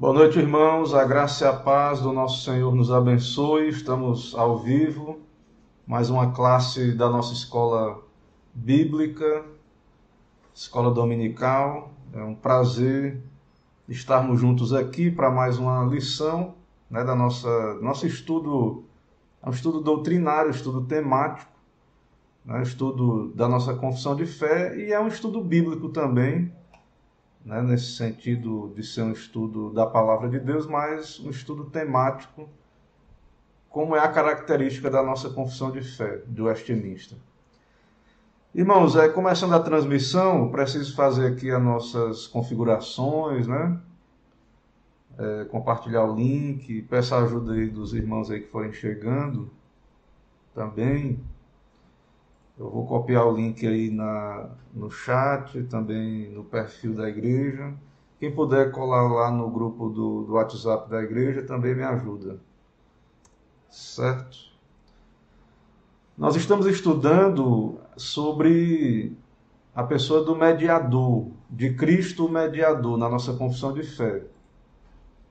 Boa noite, irmãos. A graça e a paz do nosso Senhor nos abençoe. Estamos ao vivo, mais uma classe da nossa escola bíblica, escola dominical. É um prazer estarmos juntos aqui para mais uma lição, da nosso estudo. É um estudo doutrinário, estudo temático, estudo da nossa confissão de fé, e é um estudo bíblico também, nesse sentido de ser um estudo da palavra de Deus, mas um estudo temático, como é a característica da nossa confissão de fé, de Westminster. Irmãos, começando a transmissão, preciso fazer aqui as nossas configurações, compartilhar o link, peço a ajuda aí dos irmãos aí que forem chegando também. Eu vou copiar o link aí no chat, também no perfil da igreja. Quem puder colar lá no grupo do WhatsApp da igreja também me ajuda. Certo? Nós estamos estudando sobre a pessoa do mediador, de Cristo mediador, na nossa confissão de fé.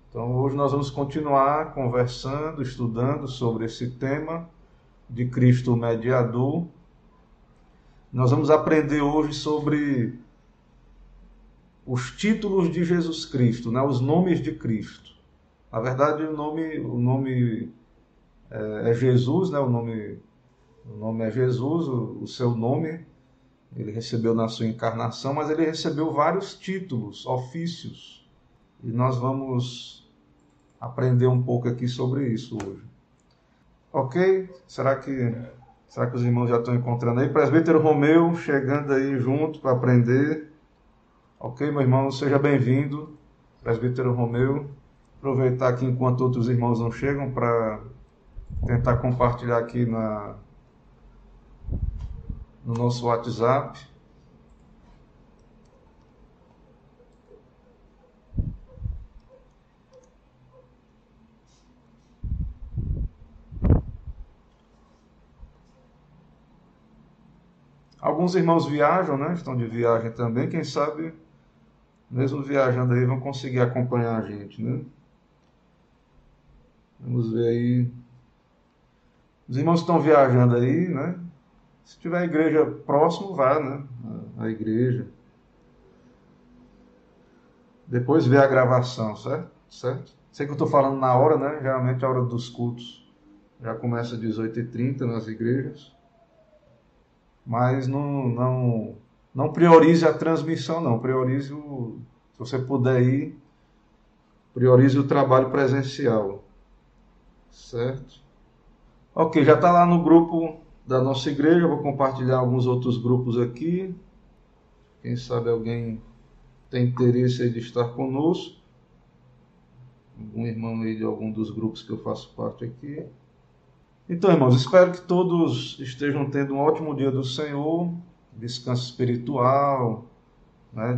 Então hoje nós vamos continuar conversando, estudando sobre esse tema de Cristo mediador. Nós vamos aprender hoje sobre os títulos de Jesus Cristo, os nomes de Cristo. Na verdade, o nome é Jesus, o nome é Jesus, o seu nome, ele recebeu na sua encarnação, mas ele recebeu vários títulos, ofícios. E nós vamos aprender um pouco aqui sobre isso hoje. Ok? Será que os irmãos já estão encontrando aí? Presbítero Romeu, chegando aí junto para aprender. Ok, meu irmão, seja bem-vindo. Presbítero Romeu. Aproveitar aqui enquanto outros irmãos não chegam para tentar compartilhar aqui no nosso WhatsApp. Alguns irmãos viajam, estão de viagem também. Quem sabe, mesmo viajando aí, vão conseguir acompanhar a gente, Vamos ver aí. Os irmãos que estão viajando aí, Se tiver igreja próximo, vá, à igreja. Depois vê a gravação, certo? Sei que eu estou falando na hora, Geralmente a hora dos cultos já começa às 18h30 nas igrejas. Mas não priorize a transmissão, não. Priorize se você puder ir, priorize o trabalho presencial. Certo? Ok, já está lá no grupo da nossa igreja. Eu vou compartilhar alguns outros grupos aqui. Quem sabe alguém tem interesse aí de estar conosco. Algum irmão aí de algum dos grupos que eu faço parte aqui. Então, irmãos, espero que todos estejam tendo um ótimo dia do Senhor, descanso espiritual,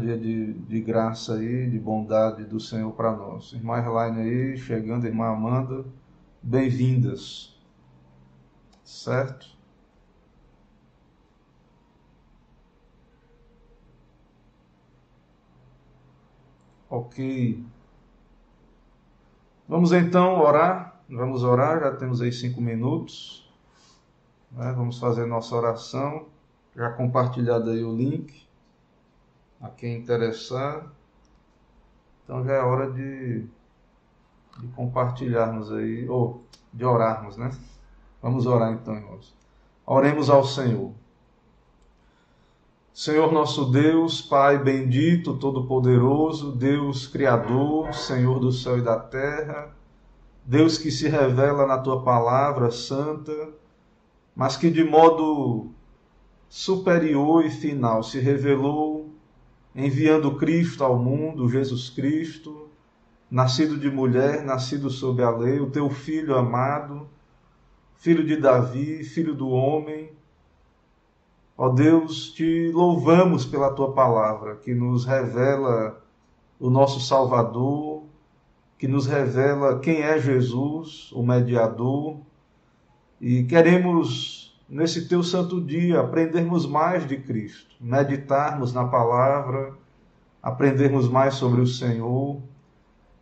dia de graça aí, de bondade do Senhor para nós. Irmã Erlaine aí, chegando, irmã Amanda, bem-vindas, certo? Ok. Vamos então orar. Vamos orar, já temos aí 5 minutos. Vamos fazer nossa oração. Já compartilhado aí o link. A quem interessar. Então já é hora de compartilharmos aí, ou de orarmos, Vamos orar então, irmãos. Oremos ao Senhor. Senhor nosso Deus, Pai bendito, todo-poderoso, Deus Criador, Senhor do céu e da terra, Deus que se revela na Tua palavra santa, mas que de modo superior e final se revelou enviando Cristo ao mundo, Jesus Cristo, nascido de mulher, nascido sob a lei, o Teu Filho amado, Filho de Davi, Filho do homem. Ó Deus, Te louvamos pela Tua palavra, que nos revela o nosso Salvador, que nos revela quem é Jesus, o mediador, e queremos, nesse Teu santo dia, aprendermos mais de Cristo, meditarmos na palavra, aprendermos mais sobre o Senhor,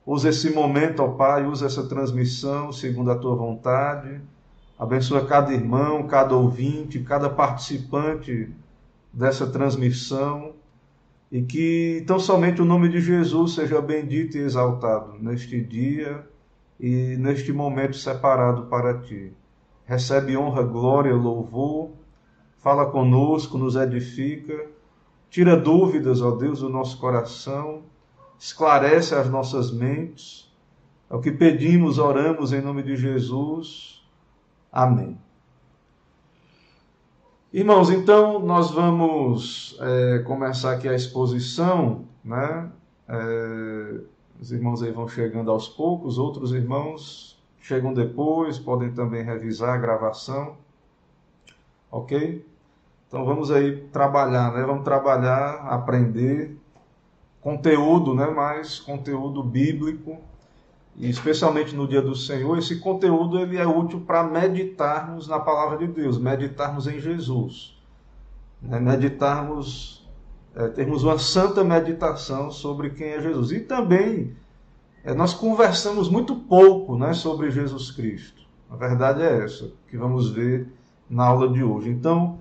Usa esse momento, ó Pai, usa essa transmissão segundo a Tua vontade. Abençoa cada irmão, cada ouvinte, cada participante dessa transmissão. E que tão somente o nome de Jesus seja bendito e exaltado neste dia e neste momento separado para Ti. Recebe honra, glória, louvor. Fala conosco, nos edifica. Tira dúvidas, ó Deus, do nosso coração. Esclarece as nossas mentes. É o que pedimos, oramos em nome de Jesus. Amém. Irmãos, então nós vamos começar aqui a exposição, né? Os irmãos aí vão chegando aos poucos, outros irmãos chegam depois, podem também revisar a gravação, ok? Então vamos aí trabalhar, né? Vamos trabalhar, aprender conteúdo, né? Mais conteúdo bíblico, e especialmente no dia do Senhor, esse conteúdo ele é útil para meditarmos na palavra de Deus, meditarmos em Jesus, né? Meditarmos, termos uma santa meditação sobre quem é Jesus. E também nós conversamos muito pouco, né, sobre Jesus Cristo. A verdade é essa, que vamos ver na aula de hoje. Então,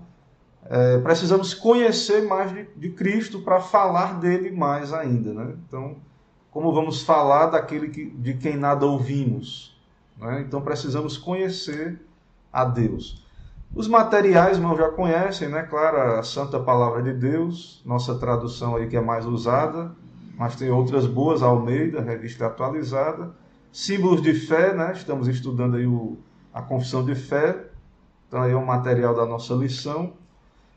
precisamos conhecer mais de Cristo para falar dele mais ainda, né? Então, como vamos falar daquele de quem nada ouvimos, né? Então precisamos conhecer a Deus. Os materiais, irmãos, já conhecem, né? Claro, a Santa Palavra de Deus, nossa tradução aí que é mais usada, mas tem outras boas, Almeida, revista atualizada. Símbolos de fé, né? Estamos estudando aí a Confissão de Fé, então aí é um material da nossa lição.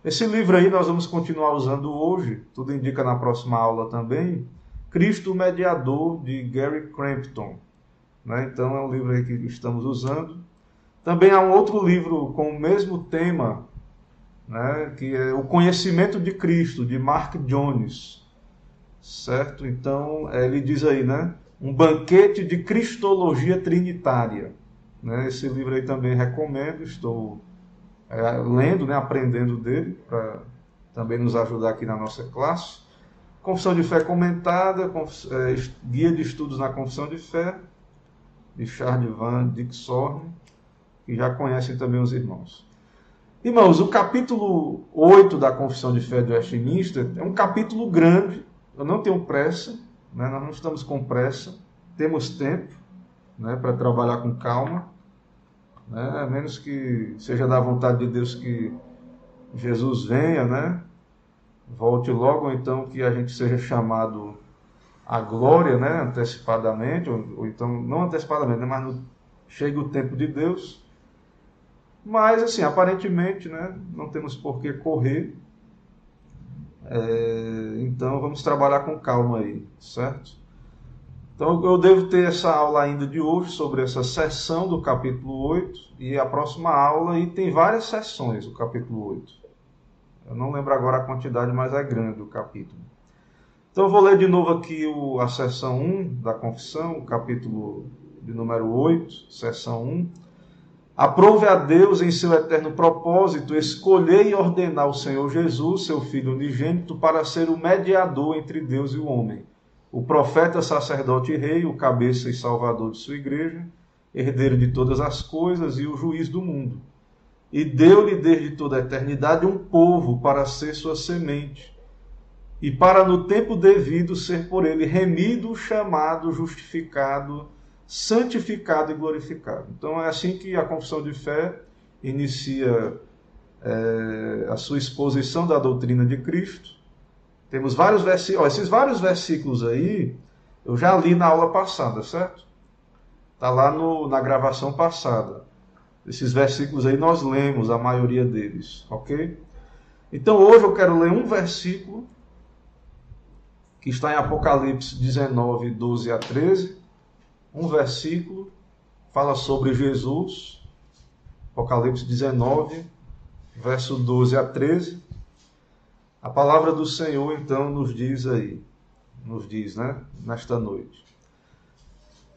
Esse livro aí nós vamos continuar usando hoje, tudo indica na próxima aula também, Cristo Mediador, de Gary Crampton, né? Então é um livro aí que estamos usando. Também há um outro livro com o mesmo tema, né? Que é O Conhecimento de Cristo, de Mark Jones, certo? Então ele diz aí, né? Um banquete de Cristologia Trinitária, né? Esse livro aí também recomendo, estou lendo, né? Aprendendo dele, para também nos ajudar aqui na nossa classe. Confissão de Fé Comentada, Guia de Estudos na Confissão de Fé, de Charles Van Dixhorn, que já conhecem também os irmãos. Irmãos, o capítulo 8 da Confissão de Fé de Westminster é um capítulo grande, eu não tenho pressa, né? Nós não estamos com pressa, temos tempo, né, para trabalhar com calma, né? A menos que seja da vontade de Deus que Jesus venha, né? Volte logo, ou então que a gente seja chamado à glória, né, antecipadamente, ou então, não antecipadamente, né, mas chegue o tempo de Deus. Mas, assim, aparentemente, né, não temos por que correr. Então, vamos trabalhar com calma aí, certo? Então, eu devo ter essa aula ainda de hoje sobre essa sessão do capítulo 8, e a próxima aula, e tem várias sessões o capítulo 8. Eu não lembro agora a quantidade, mas é grande o capítulo. Então eu vou ler de novo aqui a seção 1 da confissão, o capítulo de número 8, seção 1. Aprove a Deus em seu eterno propósito escolher e ordenar o Senhor Jesus, seu Filho unigênito, para ser o mediador entre Deus e o homem, o profeta, sacerdote e rei, o cabeça e salvador de sua igreja, herdeiro de todas as coisas e o juiz do mundo. E deu-lhe desde toda a eternidade um povo para ser sua semente, e para no tempo devido ser por ele remido, chamado, justificado, santificado e glorificado. Então é assim que a confissão de fé inicia a sua exposição da doutrina de Cristo. Temos vários versículos, esses vários versículos aí eu já li na aula passada, certo? Está lá na gravação passada. Esses versículos aí nós lemos, a maioria deles, ok? Então hoje eu quero ler um versículo que está em Apocalipse 19, 12 a 13. Um versículo fala sobre Jesus. Apocalipse 19, verso 12 a 13. A palavra do Senhor então nos diz aí, né, nesta noite.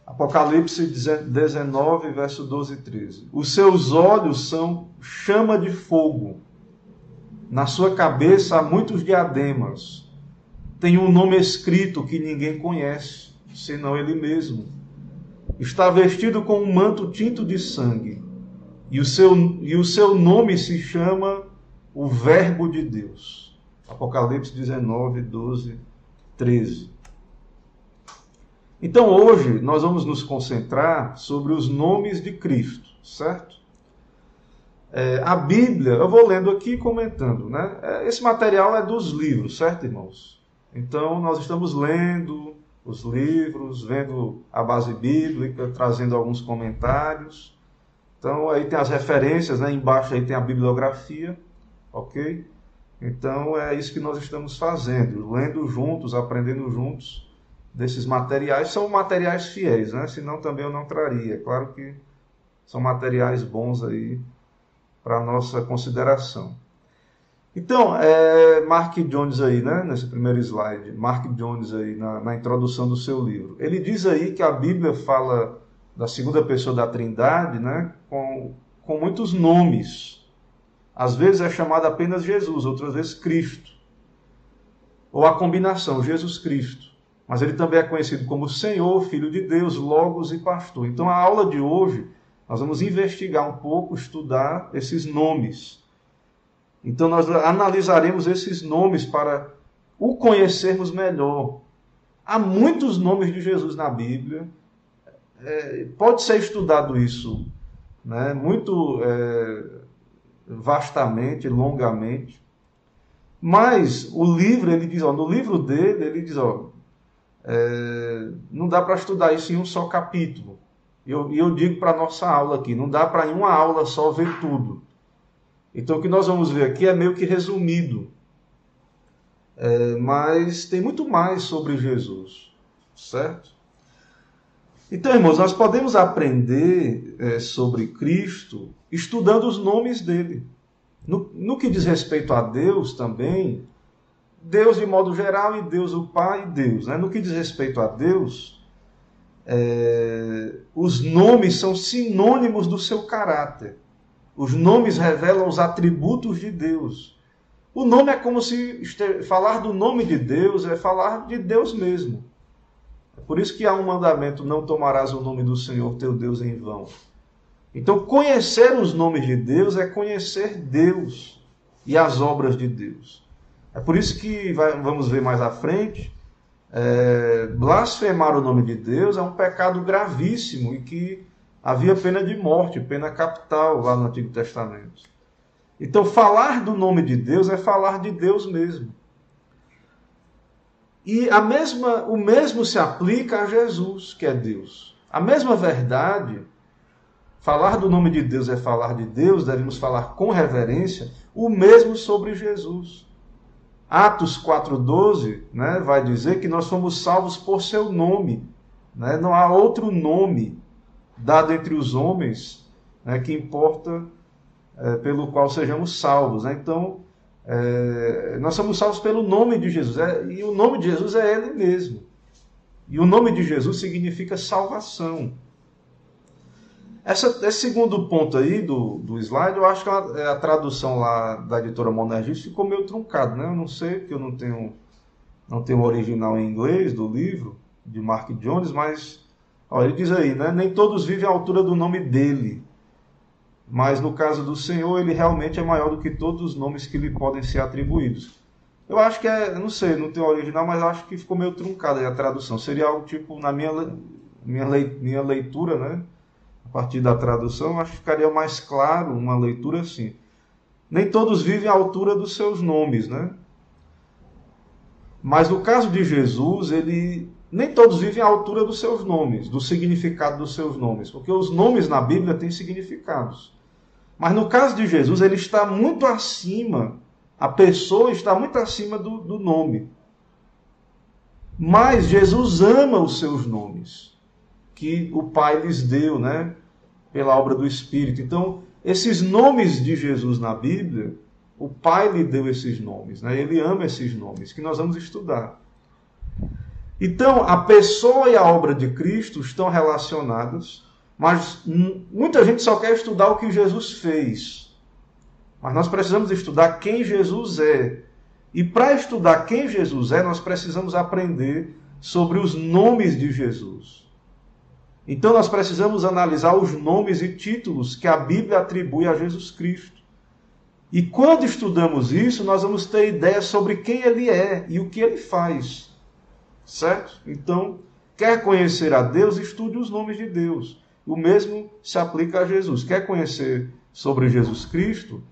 Apocalipse 19, verso 12 e 13. Os seus olhos são chama de fogo. Na sua cabeça há muitos diademas. Tem um nome escrito que ninguém conhece, senão ele mesmo. Está vestido com um manto tinto de sangue, e o seu nome se chama o Verbo de Deus. Apocalipse 19, 12, 13. Então hoje nós vamos nos concentrar sobre os nomes de Cristo, certo? A Bíblia, eu vou lendo aqui e comentando, né? Esse material é dos livros, certo, irmãos? Então nós estamos lendo os livros, vendo a base bíblica, trazendo alguns comentários. Então aí tem as referências, né? Embaixo aí tem a bibliografia, ok? Então é isso que nós estamos fazendo, lendo juntos, aprendendo juntos desses materiais. São materiais fiéis, né? Senão também eu não traria. É claro que são materiais bons aí para a nossa consideração. Então, Mark Jones aí, né, nesse primeiro slide, Mark Jones aí na introdução do seu livro, ele diz aí que a Bíblia fala da segunda pessoa da Trindade, né, com muitos nomes. Às vezes é chamado apenas Jesus, outras vezes Cristo. Ou a combinação, Jesus Cristo. Mas ele também é conhecido como Senhor, Filho de Deus, Logos e Pastor. Então a aula de hoje, nós vamos investigar um pouco, estudar esses nomes. Então nós analisaremos esses nomes para o conhecermos melhor. Há muitos nomes de Jesus na Bíblia. Pode ser estudado isso, né, muito vastamente, longamente. Mas o livro, ele diz, no livro dele, ele diz, não dá para estudar isso em um só capítulo. E eu digo para a nossa aula aqui, não dá para em uma aula só ver tudo. Então o que nós vamos ver aqui é meio que resumido. Mas tem muito mais sobre Jesus, certo? Então, irmãos, nós podemos aprender sobre Cristo estudando os nomes dele. No que diz respeito a Deus também, Deus de modo geral e Deus o Pai e Deus. Né? No que diz respeito a Deus, os nomes são sinônimos do seu caráter. Os nomes revelam os atributos de Deus. O nome é como se falar do nome de Deus é falar de Deus mesmo. É por isso que há um mandamento, não tomarás o nome do Senhor teu Deus em vão. Então conhecer os nomes de Deus é conhecer Deus e as obras de Deus. É por isso que vamos ver mais à frente, blasfemar o nome de Deus é um pecado gravíssimo e que havia pena de morte, pena capital lá no Antigo Testamento. Então, falar do nome de Deus é falar de Deus mesmo. E o mesmo se aplica a Jesus, que é Deus. A mesma verdade, falar do nome de Deus é falar de Deus, devemos falar com reverência, o mesmo sobre Jesus. Atos 4,12, né, vai dizer que nós fomos salvos por seu nome. Né? Não há outro nome dado entre os homens, né, que importa pelo qual sejamos salvos. Né? Então, nós somos salvos pelo nome de Jesus. E o nome de Jesus é Ele mesmo. E o nome de Jesus significa salvação. Esse segundo ponto aí do slide, eu acho que a tradução lá da editora Monergis ficou meio truncado. Né? Eu não sei, porque eu não tenho o original em inglês do livro, de Mark Jones, mas ele diz aí, né? Nem todos vivem à altura do nome dele, mas no caso do Senhor, ele realmente é maior do que todos os nomes que lhe podem ser atribuídos. Eu acho que não sei, não tem o original, mas acho que ficou meio truncada aí a tradução. Seria algo tipo, na minha leitura, né? A partir da tradução, acho que ficaria mais claro uma leitura assim. Nem todos vivem à altura dos seus nomes, né? Mas no caso de Jesus, nem todos vivem à altura dos seus nomes, do significado dos seus nomes, porque os nomes na Bíblia têm significados. Mas no caso de Jesus, ele está muito acima, a pessoa está muito acima do nome. Mas Jesus ama os seus nomes, que o Pai lhes deu, né, pela obra do Espírito. Então, esses nomes de Jesus na Bíblia, o Pai lhe deu esses nomes, né? Ele ama esses nomes, que nós vamos estudar. Então, a pessoa e a obra de Cristo estão relacionadas, mas muita gente só quer estudar o que Jesus fez. Mas nós precisamos estudar quem Jesus é. E para estudar quem Jesus é, nós precisamos aprender sobre os nomes de Jesus. Então nós precisamos analisar os nomes e títulos que a Bíblia atribui a Jesus Cristo. E quando estudamos isso, nós vamos ter ideia sobre quem ele é e o que ele faz. Certo? Então, quer conhecer a Deus, estude os nomes de Deus. O mesmo se aplica a Jesus. Quer conhecer sobre Jesus Cristo?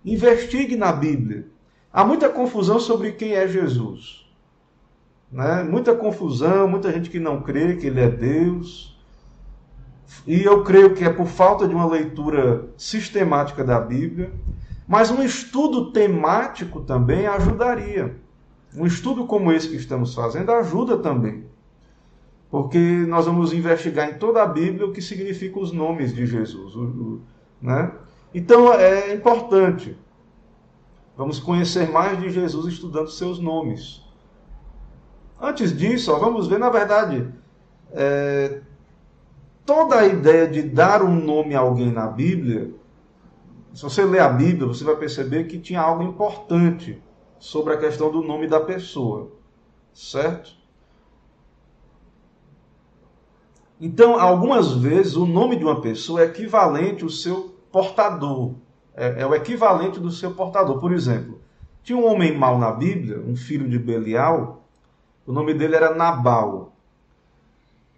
Investigue na Bíblia. Há muita confusão sobre quem é Jesus. Né? Muita confusão, muita gente que não crê que ele é Deus. E eu creio que é por falta de uma leitura sistemática da Bíblia. Mas um estudo temático também ajudaria. Um estudo como esse que estamos fazendo ajuda também. Porque nós vamos investigar em toda a Bíblia o que significam os nomes de Jesus. Né? Então é importante. Vamos conhecer mais de Jesus estudando seus nomes. Antes disso, vamos ver, na verdade, toda a ideia de dar um nome a alguém na Bíblia, se você ler a Bíblia, você vai perceber que tinha algo importante sobre a questão do nome da pessoa. Certo? Então, algumas vezes, o nome de uma pessoa é equivalente ao seu portador. É o equivalente do seu portador. Por exemplo, tinha um homem mau na Bíblia, um filho de Belial, o nome dele era Nabal.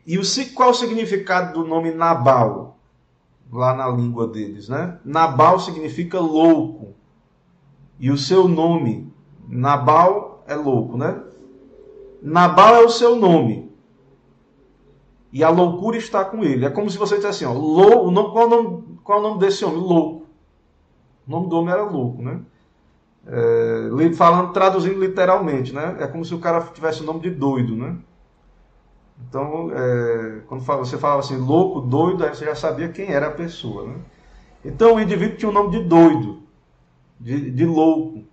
E qual o significado do nome Nabal? Lá na língua deles, né? Nabal significa louco. E o seu nome, Nabal, é louco, né? Nabal é o seu nome. E a loucura está com ele. É como se você dissesse assim, qual é o nome desse homem? Louco. O nome do homem era louco, né? Traduzindo literalmente, né? É como se o cara tivesse o nome de doido, né? Então, quando você falava assim, louco, doido, aí você já sabia quem era a pessoa, né? Então, o indivíduo tinha o nome de doido, de louco.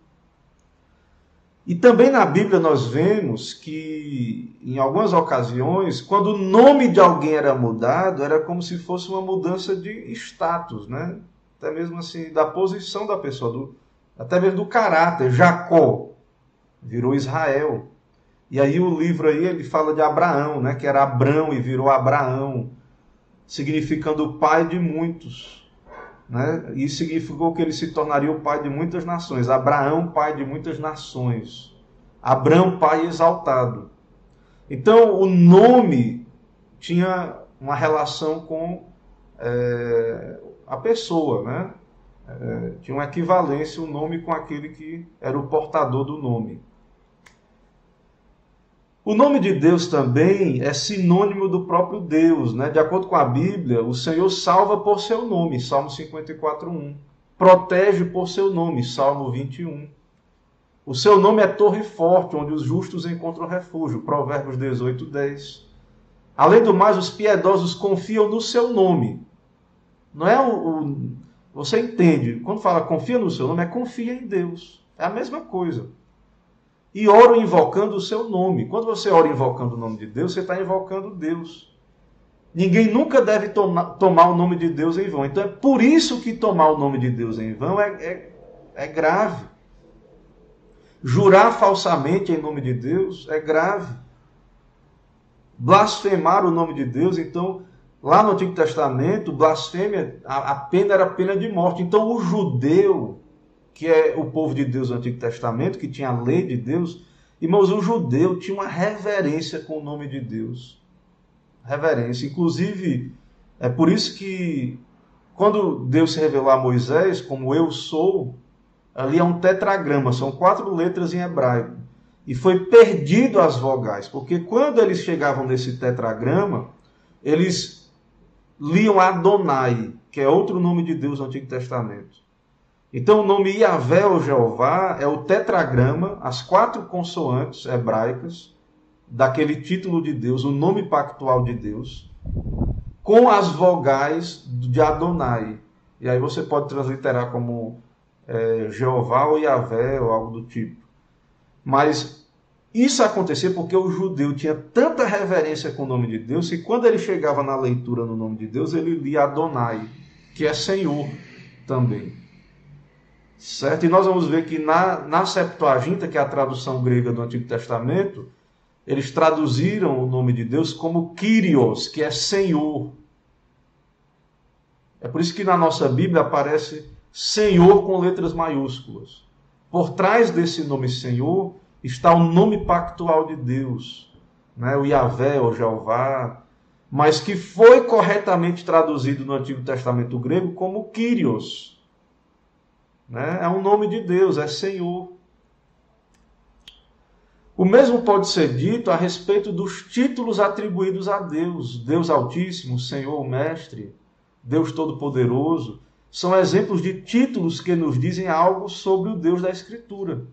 E também na Bíblia nós vemos que, em algumas ocasiões, quando o nome de alguém era mudado, era como se fosse uma mudança de status, né? Até mesmo assim, da posição da pessoa, até mesmo do caráter. Jacó virou Israel. E aí o livro aí, ele fala de Abraão, né? Que era Abrão e virou Abraão, significando pai de muitos. Né? E significou que ele se tornaria o pai de muitas nações. Abraão, pai de muitas nações. Abrão, pai exaltado. Então, o nome tinha uma relação com a pessoa, né? Tinha uma equivalência o nome com aquele que era o portador do nome. O nome de Deus também é sinônimo do próprio Deus, né? De acordo com a Bíblia, o Senhor salva por seu nome, Salmo 54:1. Protege por seu nome, Salmo 21. O seu nome é torre forte, onde os justos encontram refúgio, Provérbios 18:10. Além do mais, os piedosos confiam no seu nome. Não é você entende, quando fala confia no seu nome, é confia em Deus. É a mesma coisa. E oro invocando o seu nome. Quando você ora invocando o nome de Deus, você está invocando Deus. Ninguém nunca deve tomar o nome de Deus em vão. Então é por isso que tomar o nome de Deus em vão é grave. Jurar falsamente em nome de Deus é grave. Blasfemar o nome de Deus, então, lá no Antigo Testamento, blasfêmia, a pena era a pena de morte. Então o judeu, que é o povo de Deus do Antigo Testamento, que tinha a lei de Deus, irmãos, o judeu tinha uma reverência com o nome de Deus. Reverência. Inclusive, é por isso que, quando Deus se revelou a Moisés, como eu sou, ali é um tetragrama, são 4 letras em hebraico. E foi perdido as vogais, porque quando eles chegavam nesse tetragrama, eles liam Adonai, que é outro nome de Deus no Antigo Testamento. Então o nome Yahvé ou Jeová é o tetragrama, as 4 consoantes hebraicas daquele título de Deus, o nome pactual de Deus, com as vogais de Adonai. E aí você pode transliterar como Jeová ou Yahvé ou algo do tipo. Mas isso acontecia porque o judeu tinha tanta reverência com o nome de Deus que quando ele chegava na leitura no nome de Deus, ele lia Adonai, que é Senhor também. Certo? E nós vamos ver que na Septuaginta, que é a tradução grega do Antigo Testamento, eles traduziram o nome de Deus como Kyrios, que é Senhor. É por isso que na nossa Bíblia aparece Senhor com letras maiúsculas. Por trás desse nome Senhor está o nome pactual de Deus, né? O Yahvé, o Jeová, mas que foi corretamente traduzido no Antigo Testamento grego como Kyrios. Né? É um nome de Deus, é Senhor. O mesmo pode ser dito a respeito dos títulos atribuídos a Deus. Deus Altíssimo, Senhor, Mestre, Deus Todo-Poderoso. São exemplos de títulos que nos dizem algo sobre o Deus da Escritura.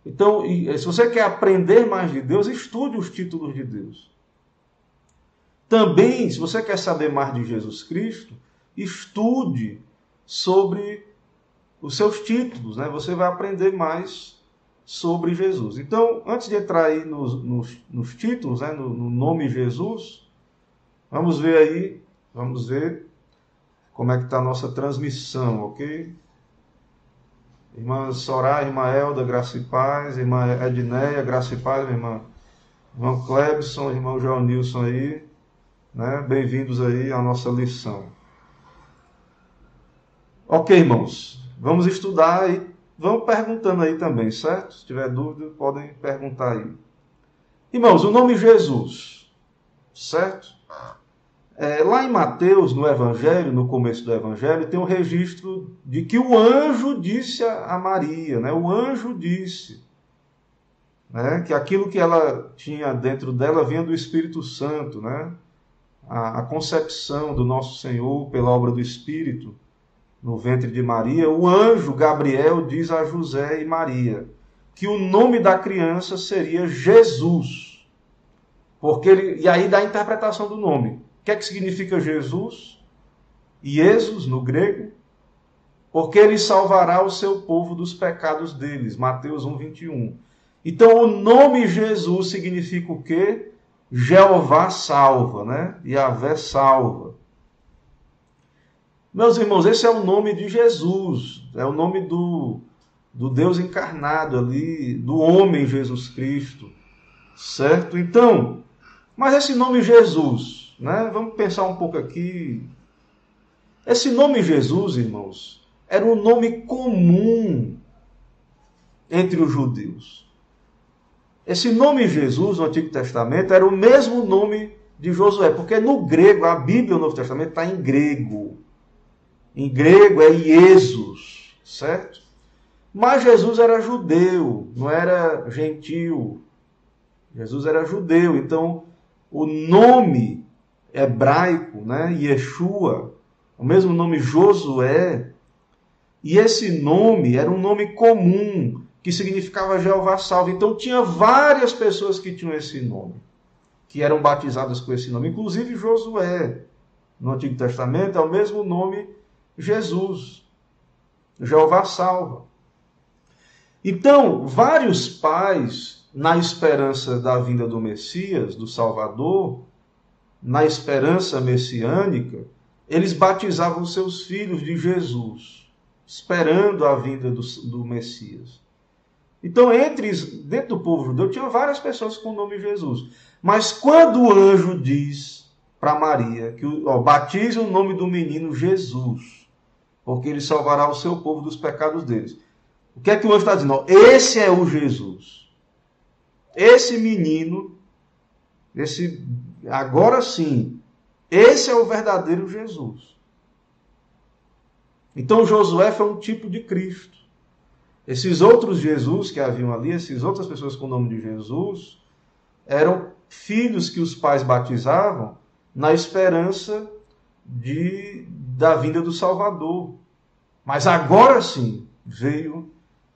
Então, se você quer aprender mais de Deus, estude os títulos de Deus. Também, se você quer saber mais de Jesus Cristo, estude sobre os seus títulos, né? Você vai aprender mais sobre Jesus. Então, antes de entrar aí nos títulos, né? no nome Jesus, vamos ver como é que está a nossa transmissão, ok? Irmã Soraya, irmã Elda, graça e paz, irmã Edneia, graça e paz, minha irmã. Irmão Clebson, irmão João Nilson aí, né? Bem-vindos aí à nossa lição. Ok, irmãos, vamos estudar e vamos perguntando aí também, certo? Se tiver dúvida, podem perguntar aí. Irmãos, o nome Jesus, certo? Lá em Mateus, no Evangelho, no começo do Evangelho, tem um registro de que o anjo disse a Maria, né? O anjo disse, né? Que aquilo que ela tinha dentro dela vinha do Espírito Santo, né? A concepção do nosso Senhor pela obra do Espírito no ventre de Maria. O anjo Gabriel diz a José e Maria que o nome da criança seria Jesus. E aí dá a interpretação do nome. O que é que significa Jesus? Iesus, no grego. Porque ele salvará o seu povo dos pecados deles. Mateus 1, 21. Então, o nome Jesus significa o quê? Jeová salva, né? Yahvé salva. Meus irmãos, esse é o nome de Jesus. É o nome do Deus encarnado ali, do homem Jesus Cristo. Certo? Então, mas esse nome Jesus, né? Vamos pensar um pouco aqui. Esse nome Jesus, irmãos, era um nome comum entre os judeus. Esse nome Jesus, no Antigo Testamento, era o mesmo nome de Josué, porque no grego, a Bíblia, o Novo Testamento, está em grego. Em grego é Iesus, certo? Mas Jesus era judeu, não era gentil. Jesus era judeu, então o nome hebraico, né, Yeshua, o mesmo nome Josué, e esse nome era um nome comum, que significava Jeová salva. Então tinha várias pessoas que tinham esse nome, que eram batizadas com esse nome, inclusive Josué, no Antigo Testamento, é o mesmo nome Jesus, Jeová salva. Então, vários pais, na esperança da vinda do Messias, do Salvador, na esperança messiânica, eles batizavam seus filhos de Jesus, esperando a vinda do Messias. Então, dentro do povo judeu, tinha várias pessoas com o nome Jesus. Mas quando o anjo diz para Maria que batize o nome do menino Jesus, porque ele salvará o seu povo dos pecados deles. O que é que o anjo está dizendo? Esse é o Jesus. Esse menino, agora sim, esse é o verdadeiro Jesus. Então Josué foi um tipo de Cristo. Esses outros Jesus que haviam ali, essas outras pessoas com o nome de Jesus, eram filhos que os pais batizavam na esperança da vinda do Salvador. Mas agora sim veio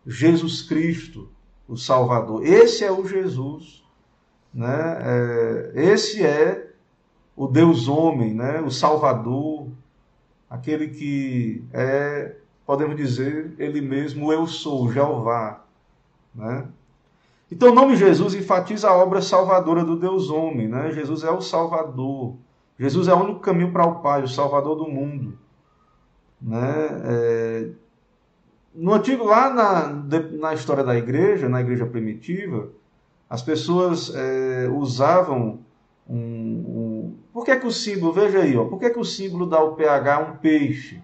Jesus Cristo, o Salvador. Esse é o Jesus, né? Esse é o Deus homem, né? O Salvador, aquele que é, podemos dizer, ele mesmo, eu sou, Jeová, né? Então o nome Jesus enfatiza a obra salvadora do Deus homem, né? Jesus é o Salvador. Jesus é o único caminho para o Pai, o Salvador do mundo, né? No antigo, lá na história da igreja, na igreja primitiva, As pessoas usavam Por que que o símbolo, veja aí, ó, por que que o símbolo da UPH é um peixe?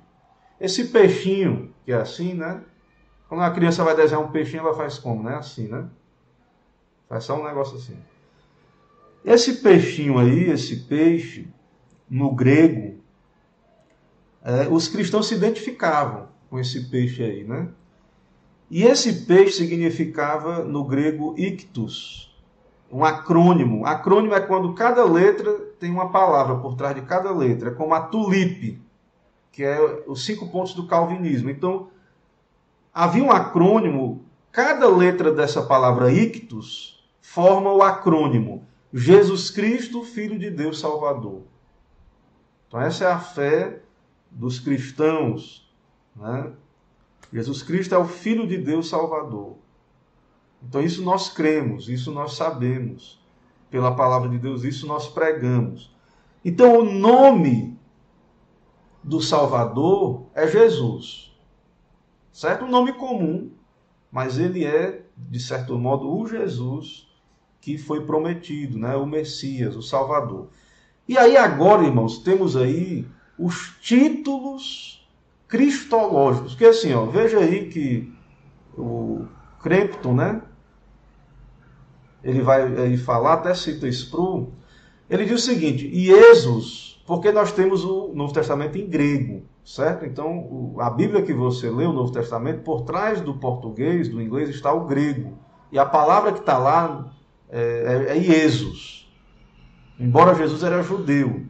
Esse peixinho, que é assim, né? Quando a criança vai desenhar um peixinho, ela faz como, né? Assim, né? Faz só um negócio assim. Esse peixinho aí, esse peixe, no grego, os cristãos se identificavam com esse peixe aí, né? E esse peixe significava, no grego, ictus, um acrônimo. Acrônimo é quando cada letra tem uma palavra por trás de cada letra. É como a tulipe, que é os 5 pontos do calvinismo. Então, havia um acrônimo, cada letra dessa palavra ictus forma o acrônimo Jesus Cristo, Filho de Deus Salvador. Então essa é a fé dos cristãos, né? Jesus Cristo é o Filho de Deus Salvador. Então isso nós cremos, isso nós sabemos pela palavra de Deus, isso nós pregamos. Então o nome do Salvador é Jesus, certo? Um nome comum, mas ele é, de certo modo, o Jesus que foi prometido, né? O Messias, o Salvador. E aí agora, irmãos, temos aí os títulos cristológicos. Porque assim, ó, veja aí que o Crampton, né? Ele vai aí falar, até cita Sproul, ele diz o seguinte: Iesus, porque nós temos o Novo Testamento em grego, certo? Então, a Bíblia que você lê, o Novo Testamento, por trás do português, do inglês, está o grego. E a palavra que está lá é Iesus. Embora Jesus era judeu,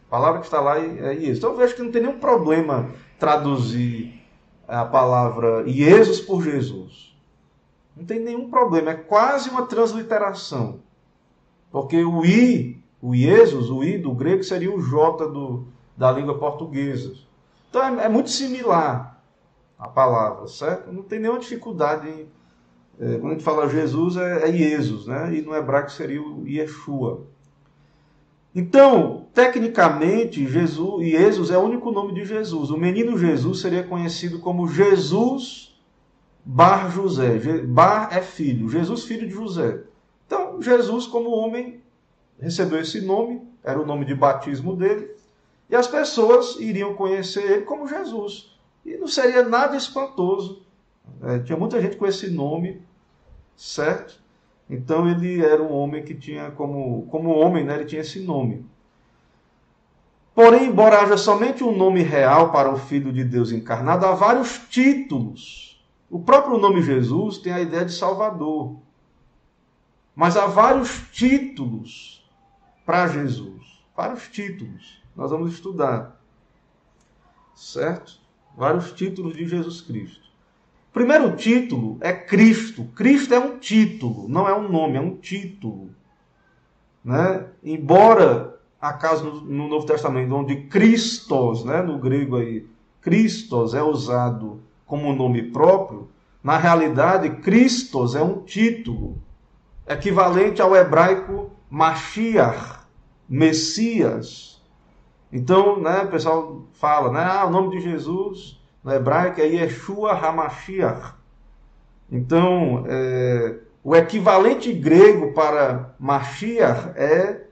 a palavra que está lá é Iesus. Então, eu vejo que não tem nenhum problema traduzir a palavra Iesus por Jesus. Não tem nenhum problema, é quase uma transliteração. Porque o Iesus, o I do grego, seria o J da língua portuguesa. Então é muito similar a palavra, certo? Não tem nenhuma dificuldade. Quando a gente fala Jesus, é Iesus, né? E no hebraico seria o Yeshua. Então, tecnicamente, Iesus é o único nome de Jesus. O menino Jesus seria conhecido como Jesus Bar José. Bar é filho, Jesus filho de José. Então, Jesus como homem recebeu esse nome, era o nome de batismo dele, e as pessoas iriam conhecer ele como Jesus. E não seria nada espantoso. Tinha muita gente com esse nome, certo? Então ele era um homem que tinha como homem, né, ele tinha esse nome. Porém, embora haja somente um nome real para o Filho de Deus encarnado, há vários títulos. O próprio nome Jesus tem a ideia de Salvador. Mas há vários títulos para Jesus. Vários títulos. Nós vamos estudar. Certo? Vários títulos de Jesus Cristo. O primeiro título é Cristo. Cristo é um título, não é um nome, é um título. Né? Embora, acaso no Novo Testamento, onde Christos, né, no grego aí, Christos é usado como nome próprio, na realidade, Christos é um título equivalente ao hebraico Mashiach, Messias. Então, né, o pessoal fala, né, o nome de Jesus no hebraico é Yeshua HaMashiach. Então, o equivalente grego para Mashiach é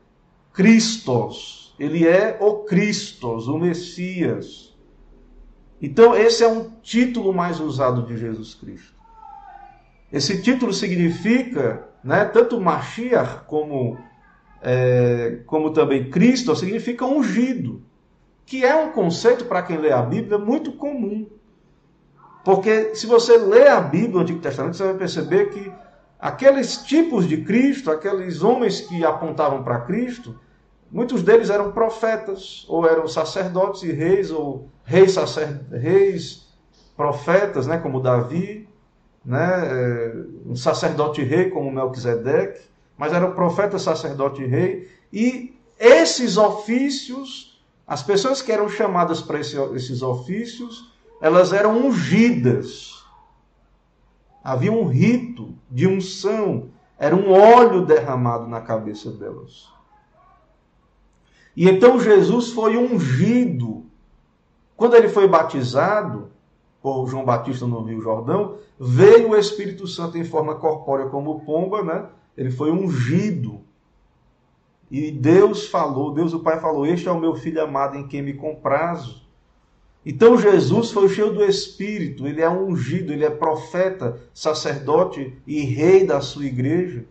Christos. Ele é o Christos, o Messias. Então, esse é um título mais usado de Jesus Cristo. Esse título significa, né, tanto Mashiach como também Cristo, significa ungido, que é um conceito, para quem lê a Bíblia, muito comum. Porque se você lê a Bíblia, o Antigo Testamento, você vai perceber que aqueles tipos de Cristo, aqueles homens que apontavam para Cristo, muitos deles eram profetas, ou eram sacerdotes e reis, ou reis profetas, né, como Davi, né, um sacerdote rei como Melquisedeque, mas eram profeta, sacerdote e rei, e esses ofícios, as pessoas que eram chamadas para esses ofícios, elas eram ungidas. Havia um rito de unção, era um óleo derramado na cabeça delas. E então Jesus foi ungido. Quando ele foi batizado por João Batista no Rio Jordão, veio o Espírito Santo em forma corpórea como pomba, né? ele foi ungido. E Deus falou, Deus o Pai falou, este é o meu Filho amado em quem me comprazo. Então Jesus foi cheio do Espírito, ele é ungido, ele é profeta, sacerdote e rei da sua igreja.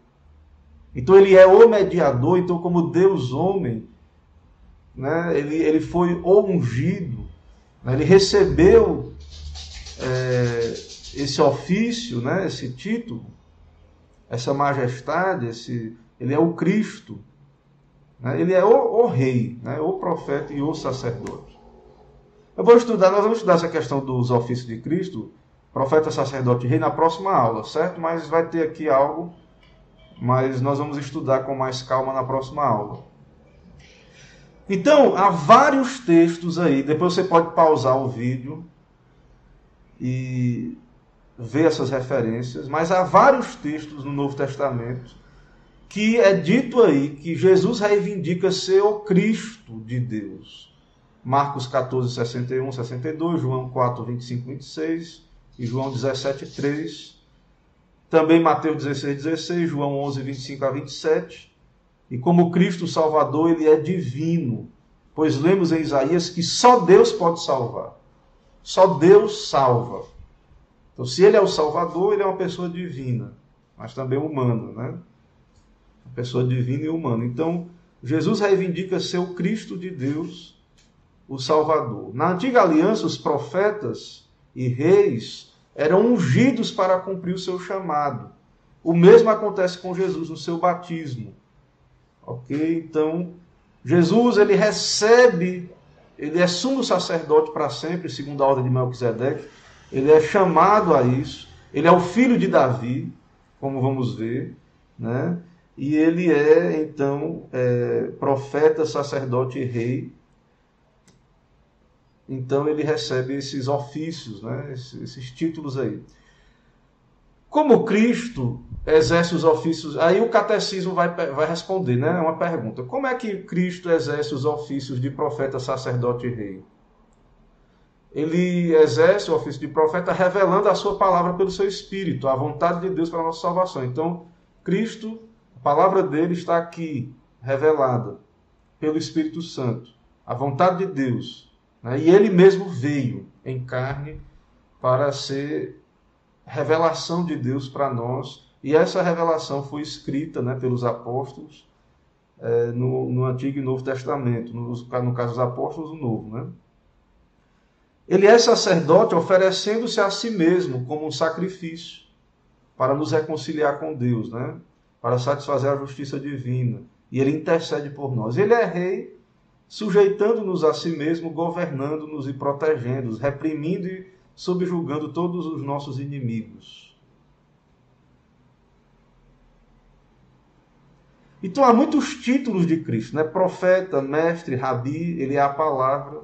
Então ele é o mediador, então como Deus homem, né, ele foi o ungido, né, ele recebeu esse ofício, né, esse título, essa majestade, ele é o Cristo, né, ele é o rei, né, o profeta e o sacerdote. Nós vamos estudar essa questão dos ofícios de Cristo, profeta, sacerdote e rei, na próxima aula, certo? Mas vai ter aqui algo, mas nós vamos estudar com mais calma na próxima aula. Então, há vários textos aí, depois você pode pausar o vídeo e ver essas referências, mas há vários textos no Novo Testamento que é dito aí que Jesus reivindica ser o Cristo de Deus. Marcos 14, 61, 62, João 4, 25, 26 e João 17, 3. Também Mateus 16, 16, João 11, 25 a 27. E como Cristo Salvador, ele é divino, pois lemos em Isaías que só Deus pode salvar. Só Deus salva. Então, se ele é o Salvador, ele é uma pessoa divina, mas também humana, né? Uma pessoa divina e humana. Então, Jesus reivindica ser o Cristo de Deus, o Salvador. Na antiga aliança, os profetas e reis eram ungidos para cumprir o seu chamado. O mesmo acontece com Jesus no seu batismo. Ok? Então, Jesus, ele recebe, ele é sumo sacerdote para sempre, segundo a ordem de Melquisedeque. Ele é chamado a isso. Ele é o filho de Davi, como vamos ver, né? E ele é, então, profeta, sacerdote e rei. Então ele recebe esses ofícios, né? Esses títulos aí. Como Cristo exerce os ofícios, aí o catecismo vai responder, né? É uma pergunta. Como é que Cristo exerce os ofícios de profeta, sacerdote e rei? Ele exerce o ofício de profeta revelando a sua palavra pelo seu Espírito, a vontade de Deus para a nossa salvação. Então, Cristo, a palavra dele está aqui, revelada pelo Espírito Santo, a vontade de Deus. E ele mesmo veio em carne para ser revelação de Deus para nós. E essa revelação foi escrita, né, pelos apóstolos no Antigo e Novo Testamento. No caso dos apóstolos, o Novo. Né? Ele é sacerdote oferecendo-se a si mesmo como um sacrifício para nos reconciliar com Deus, né? Para satisfazer a justiça divina. E ele intercede por nós. Ele é rei, sujeitando-nos a si mesmo, governando-nos e protegendo-nos, reprimindo e subjugando todos os nossos inimigos. Então há muitos títulos de Cristo, né? Profeta, mestre, rabi, ele é a palavra.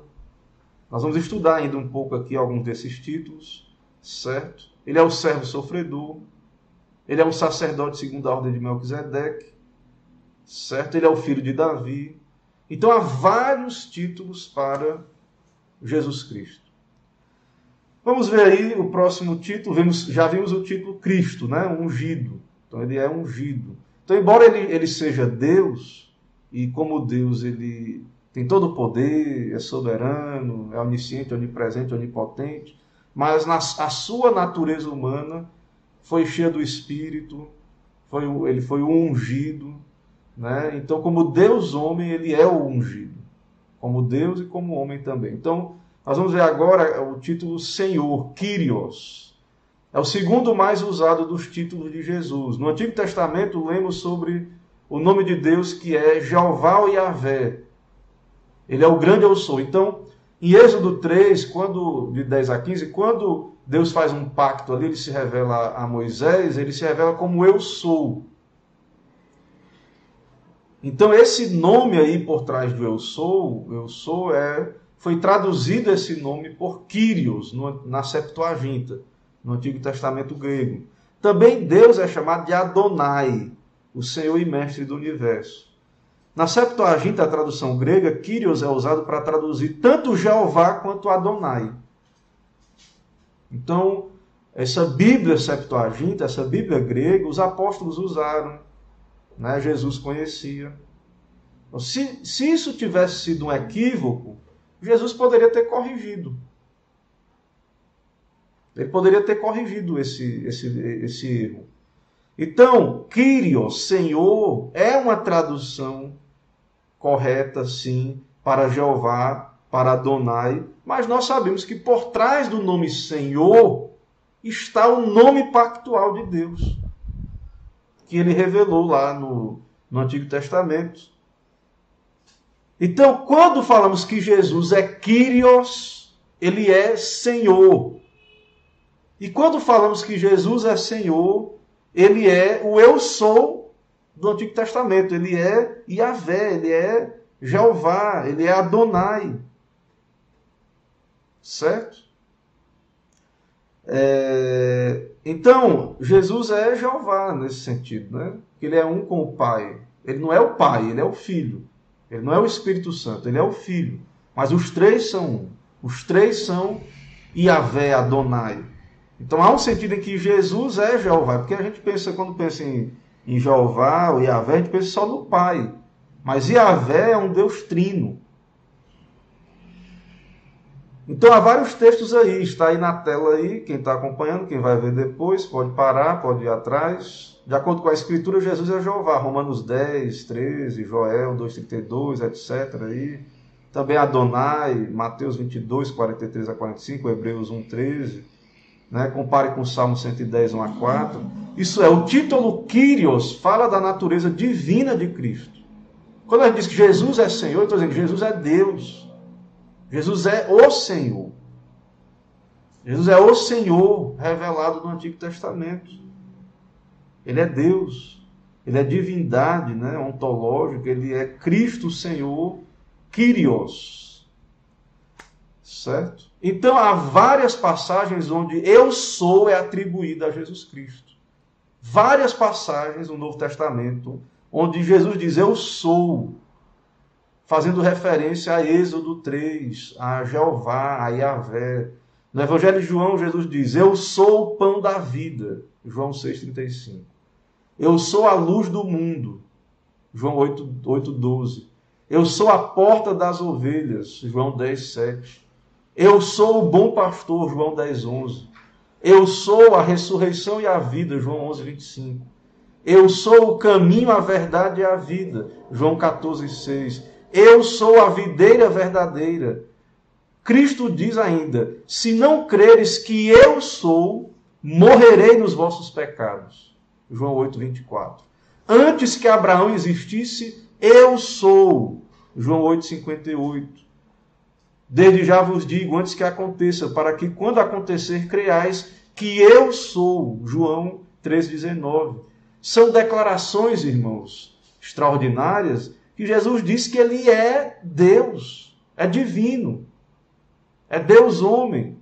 Nós vamos estudar ainda um pouco aqui alguns desses títulos, certo? Ele é o servo sofredor, ele é um sacerdote segundo a ordem de Melquisedeque, certo? Ele é o filho de Davi. Então há vários títulos para Jesus Cristo. Vamos ver aí o próximo título. Já vimos o título Cristo, né? Ungido. Então ele é ungido. Então, embora ele seja Deus, e como Deus ele tem todo o poder, é soberano, é onisciente, onipresente, onipotente, mas a sua natureza humana foi cheia do Espírito, ele foi o ungido. Né? Então, como Deus homem, ele é o ungido. Como Deus e como homem também. Então, nós vamos ver agora o título Senhor, Kyrios. É o segundo mais usado dos títulos de Jesus. No Antigo Testamento, lemos sobre o nome de Deus que é Jeová ou Yahvé. Ele é o grande eu sou. Então, em Êxodo 3, de 10 a 15, quando Deus faz um pacto ali, ele se revela a Moisés, ele se revela como eu sou. Então, esse nome aí por trás do eu sou, foi traduzido esse nome por Kyrios, na Septuaginta, no Antigo Testamento grego. Também Deus é chamado de Adonai, o Senhor e Mestre do Universo. Na Septuaginta, a tradução grega, Kyrios é usado para traduzir tanto Jeová quanto Adonai. Então, essa Bíblia Septuaginta, essa Bíblia grega, os apóstolos usaram né? Jesus conhecia. Então, se isso tivesse sido um equívoco, Jesus poderia ter corrigido. Ele poderia ter corrigido esse erro. Então, Kyrios, Senhor, é uma tradução correta, sim, para Jeová, para Adonai, mas nós sabemos que por trás do nome Senhor está o nome pactual de Deus, que ele revelou lá no Antigo Testamento. Então, quando falamos que Jesus é Kyrios, ele é Senhor. E quando falamos que Jesus é Senhor, ele é o eu sou do Antigo Testamento. Ele é Yahvé, ele é Jeová, ele é Adonai. Certo? Então, Jesus é Jeová nesse sentido, né? Ele é um com o Pai. Ele não é o Pai, ele é o Filho. Ele não é o Espírito Santo, ele é o Filho. Mas os três são um. Os três são Yahvé, Adonai. Então há um sentido em que Jesus é Jeová. Porque a gente pensa, quando pensa em Jeová ou Yahvé, a gente pensa só no Pai. Mas Yahvé é um Deus trino. Então há vários textos aí. Está aí na tela aí. Quem está acompanhando, quem vai ver depois, pode parar, pode ir atrás. De acordo com a Escritura, Jesus é Jeová. Romanos 10, 13, Joel 2,32, etc. Aí. Também Adonai, Mateus 22, 43 a 45, Hebreus 1, 13. Né? Compare com o Salmo 110, 1 a 4. Isso é, o título Kyrios fala da natureza divina de Cristo. Quando a gente diz que Jesus é Senhor, eu estou dizendo que Jesus é Deus. Jesus é o Senhor. Jesus é o Senhor revelado no Antigo Testamento. Ele é Deus. Ele é divindade, né, ontológica. Ele é Cristo Senhor, Kyrios. Certo? Então, há várias passagens onde eu sou é atribuído a Jesus Cristo. Várias passagens no Novo Testamento onde Jesus diz eu sou, fazendo referência a Êxodo 3, a Jeová, a Yahvé. No Evangelho de João, Jesus diz eu sou o pão da vida, João 6,35. Eu sou a luz do mundo, João 8,12. Eu sou a porta das ovelhas, João 10,7. Eu sou o bom pastor, João 10,11. Eu sou a ressurreição e a vida, João 11,25. Eu sou o caminho, a verdade e a vida, João 14,6. Eu sou a videira verdadeira. Cristo diz ainda, se não creres que eu sou, morrerei nos vossos pecados, João 8,24. Antes que Abraão existisse, eu sou, João 8,58. Desde já vos digo, antes que aconteça, para que quando acontecer, creiais que eu sou. João 3,19. São declarações, irmãos, extraordinárias, que Jesus disse que ele é Deus, é divino, é Deus homem.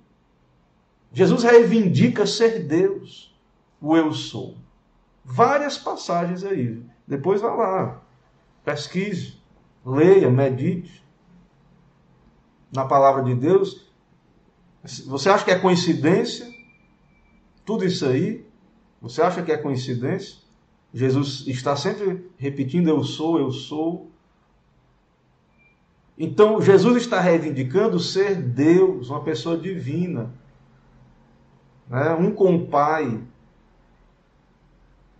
Jesus reivindica ser Deus, o eu sou. Várias passagens aí. Depois vá lá, pesquise, leia, medite na palavra de Deus. Você acha que é coincidência? Tudo isso aí? Você acha que é coincidência? Jesus está sempre repetindo eu sou, eu sou. Então, Jesus está reivindicando ser Deus, uma pessoa divina, né? Um com o Pai,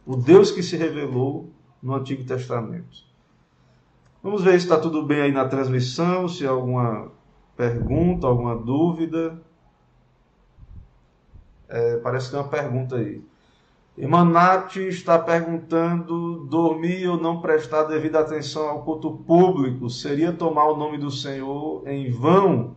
o Deus que se revelou no Antigo Testamento. Vamos ver se está tudo bem aí na transmissão, se há alguma pergunta, alguma dúvida. Parece que tem uma pergunta aí. Irmã Nath está perguntando, dormir ou não prestar devida atenção ao culto público seria tomar o nome do Senhor em vão?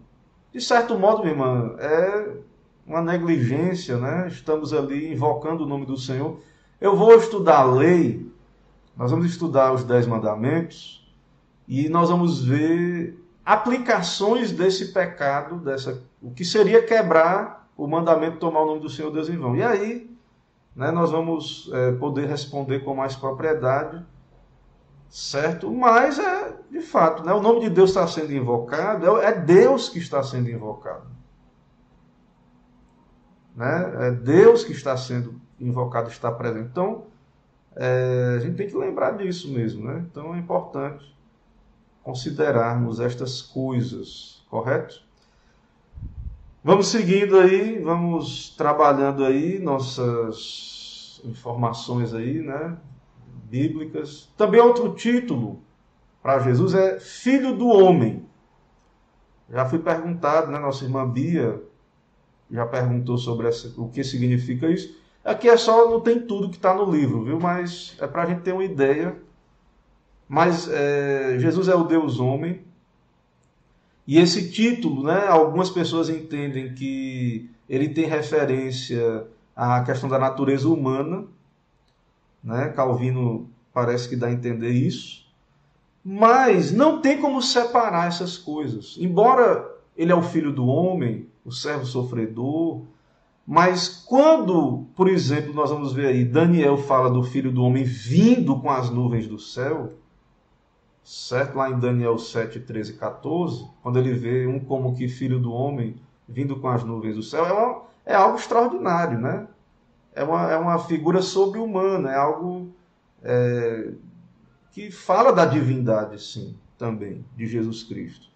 De certo modo, minha irmã, é uma negligência, né? Estamos ali invocando o nome do Senhor. Eu vou estudar a lei, nós vamos estudar os 10 mandamentos e nós vamos ver aplicações desse pecado, o que seria quebrar o mandamento de tomar o nome do Senhor Deus em vão. E aí, né, nós vamos poder responder com mais propriedade, certo? Mas de fato, né, o nome de Deus está sendo invocado, é Deus que está sendo invocado. Né? É Deus que está sendo invocado, está presente. Então, a gente tem que lembrar disso mesmo, né? Então é importante considerarmos estas coisas, correto? Vamos seguindo aí, vamos trabalhando aí nossas informações aí, né? Bíblicas. Também outro título para Jesus é Filho do Homem. Já fui perguntado, né? Nossa irmã Bia já perguntou sobre o que significa isso. Aqui é só, não tem tudo que está no livro, viu? Mas é para a gente ter uma ideia. Mas Jesus é o Deus homem. E esse título, né? Algumas pessoas entendem que ele tem referência à questão da natureza humana, né? Calvino parece que dá a entender isso. Mas não tem como separar essas coisas. Embora ele é o filho do homem, o servo sofredor, mas quando, por exemplo, nós vamos ver aí, Daniel fala do filho do homem vindo com as nuvens do céu, certo? Lá em Daniel 7, 13 e 14, quando ele vê um como que filho do homem vindo com as nuvens do céu, é algo extraordinário, né? É uma figura sobre-humana, é algo que fala da divindade, sim, também, de Jesus Cristo.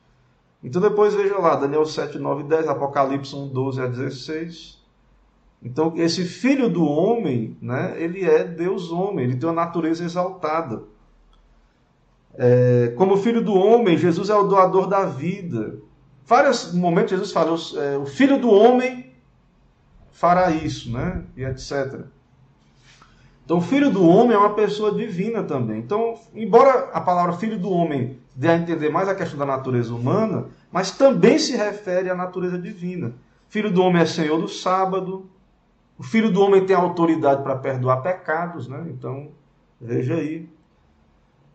Então depois veja lá, Daniel 7, 9 e 10, Apocalipse 1, 12 a 16. Então esse filho do homem, né, ele é Deus homem, ele tem uma natureza exaltada. Como filho do homem, Jesus é o doador da vida. Vários momentos Jesus fala, o filho do homem fará isso, né, e etc. Então, o filho do homem é uma pessoa divina também. Então, embora a palavra filho do homem dê a entender mais a questão da natureza humana, mas também se refere à natureza divina. Filho do homem é senhor do sábado. O filho do homem tem autoridade para perdoar pecados, né? Então, veja aí.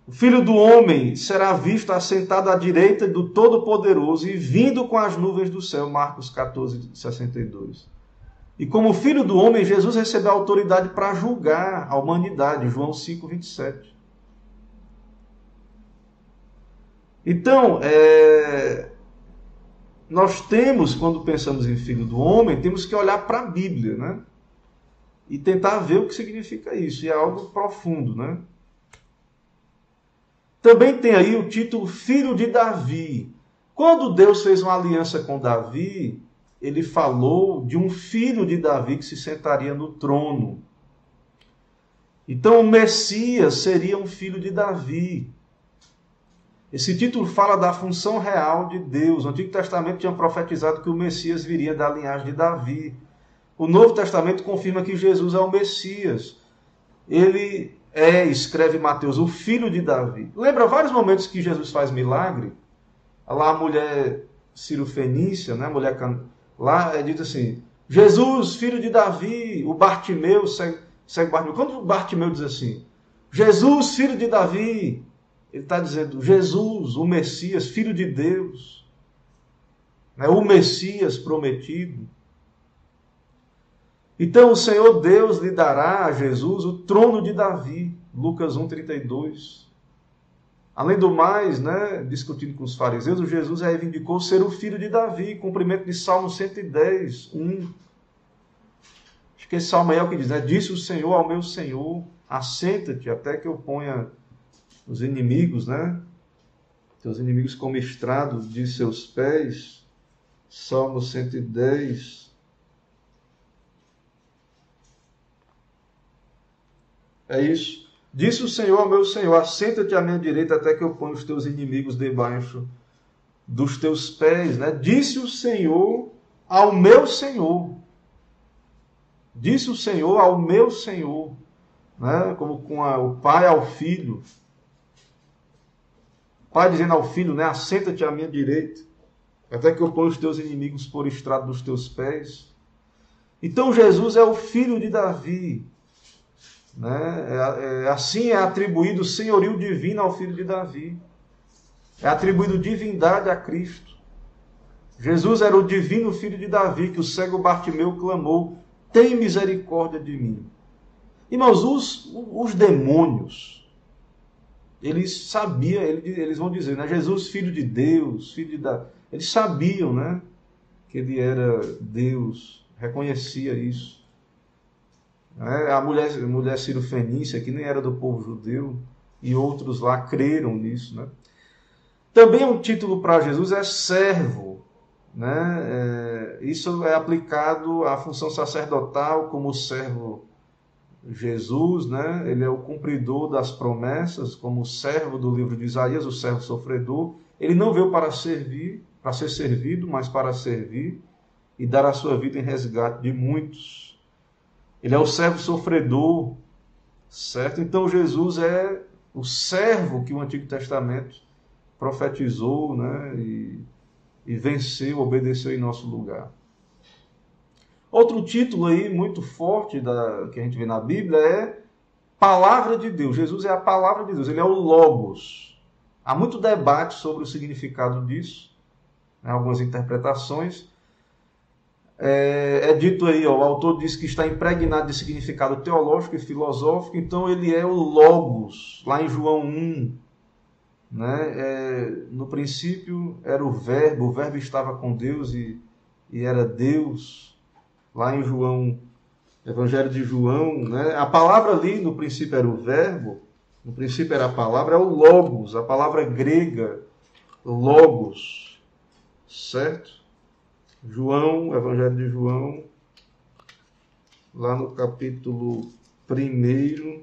O filho do homem será visto assentado à direita do Todo-Poderoso e vindo com as nuvens do céu. Marcos 14, 62. E como filho do homem, Jesus recebeu a autoridade para julgar a humanidade. João 5, 27. Então, nós temos, quando pensamos em filho do homem, temos que olhar para a Bíblia, né? E tentar ver o que significa isso. E é algo profundo, né? Também tem aí o título Filho de Davi. Quando Deus fez uma aliança com Davi, ele falou de um filho de Davi que se sentaria no trono. Então, o Messias seria um filho de Davi. Esse título fala da função real de Deus. O Antigo Testamento tinha profetizado que o Messias viria da linhagem de Davi. O Novo Testamento confirma que Jesus é o Messias. Ele escreve Mateus, o filho de Davi. Lembra vários momentos que Jesus faz milagre? Lá a mulher Cirofenícia, né? A mulher lá diz assim, Jesus, filho de Davi, o Bartimeu, segue Bartimeu. Quando o Bartimeu diz assim, Jesus, filho de Davi, ele está dizendo, Jesus, o Messias, filho de Deus, né? O Messias prometido. Então o Senhor Deus lhe dará a Jesus o trono de Davi, Lucas 1, 32. Além do mais, né, discutindo com os fariseus, o Jesus reivindicou ser o filho de Davi, cumprimento de Salmo 110, 1. Acho que esse salmo aí é o que diz, né? Disse o Senhor ao meu Senhor, assenta-te até que eu ponha os inimigos, né? Teus inimigos como estrado de seus pés. Salmo 110. É isso. Disse o Senhor ao meu Senhor, assenta-te à minha direita até que eu ponha os teus inimigos debaixo dos teus pés. Né? Disse o Senhor ao meu Senhor. Disse o Senhor ao meu Senhor. Né? Como com o pai ao filho. O pai dizendo ao filho, né? Assenta-te à minha direita até que eu ponha os teus inimigos por estrado dos teus pés. Então Jesus é o filho de Davi. Né? Assim é atribuído o senhorio divino ao filho de Davi. É atribuído divindade a Cristo. Jesus era o divino filho de Davi, que o cego Bartimeu clamou, tem misericórdia de mim. Irmãos, os demônios, eles sabiam, eles vão dizer, né? Jesus, filho de Deus, filho de Davi. Eles sabiam, né? Que ele era Deus, reconhecia isso. né? A mulher Ciro-fenícia, que nem era do povo judeu, e outros lá creram nisso, né? Também um título para Jesus é servo, né? Isso é aplicado à função sacerdotal, como o servo Jesus, né? Ele é o cumpridor das promessas, como o servo do livro de Isaías, o servo sofredor. Ele não veio para servir, para ser servido, mas para servir e dar a sua vida em resgate de muitos. Ele é o servo sofredor, certo? Então Jesus é o servo que o Antigo Testamento profetizou, né? E venceu, obedeceu em nosso lugar. Outro título aí muito forte que a gente vê na Bíblia é Palavra de Deus. Jesus é a Palavra de Deus, ele é o Logos. Há muito debate sobre o significado disso, né? Algumas interpretações. É dito aí, ó, o autor diz que está impregnado de significado teológico e filosófico, então ele é o Logos, lá em João 1. Né? No princípio era o verbo estava com Deus e era Deus. Lá em João, Evangelho de João, né? A palavra ali no princípio era o verbo, no princípio era a palavra, é o Logos, a palavra grega, Logos, certo? João, Evangelho de João, lá no capítulo 1,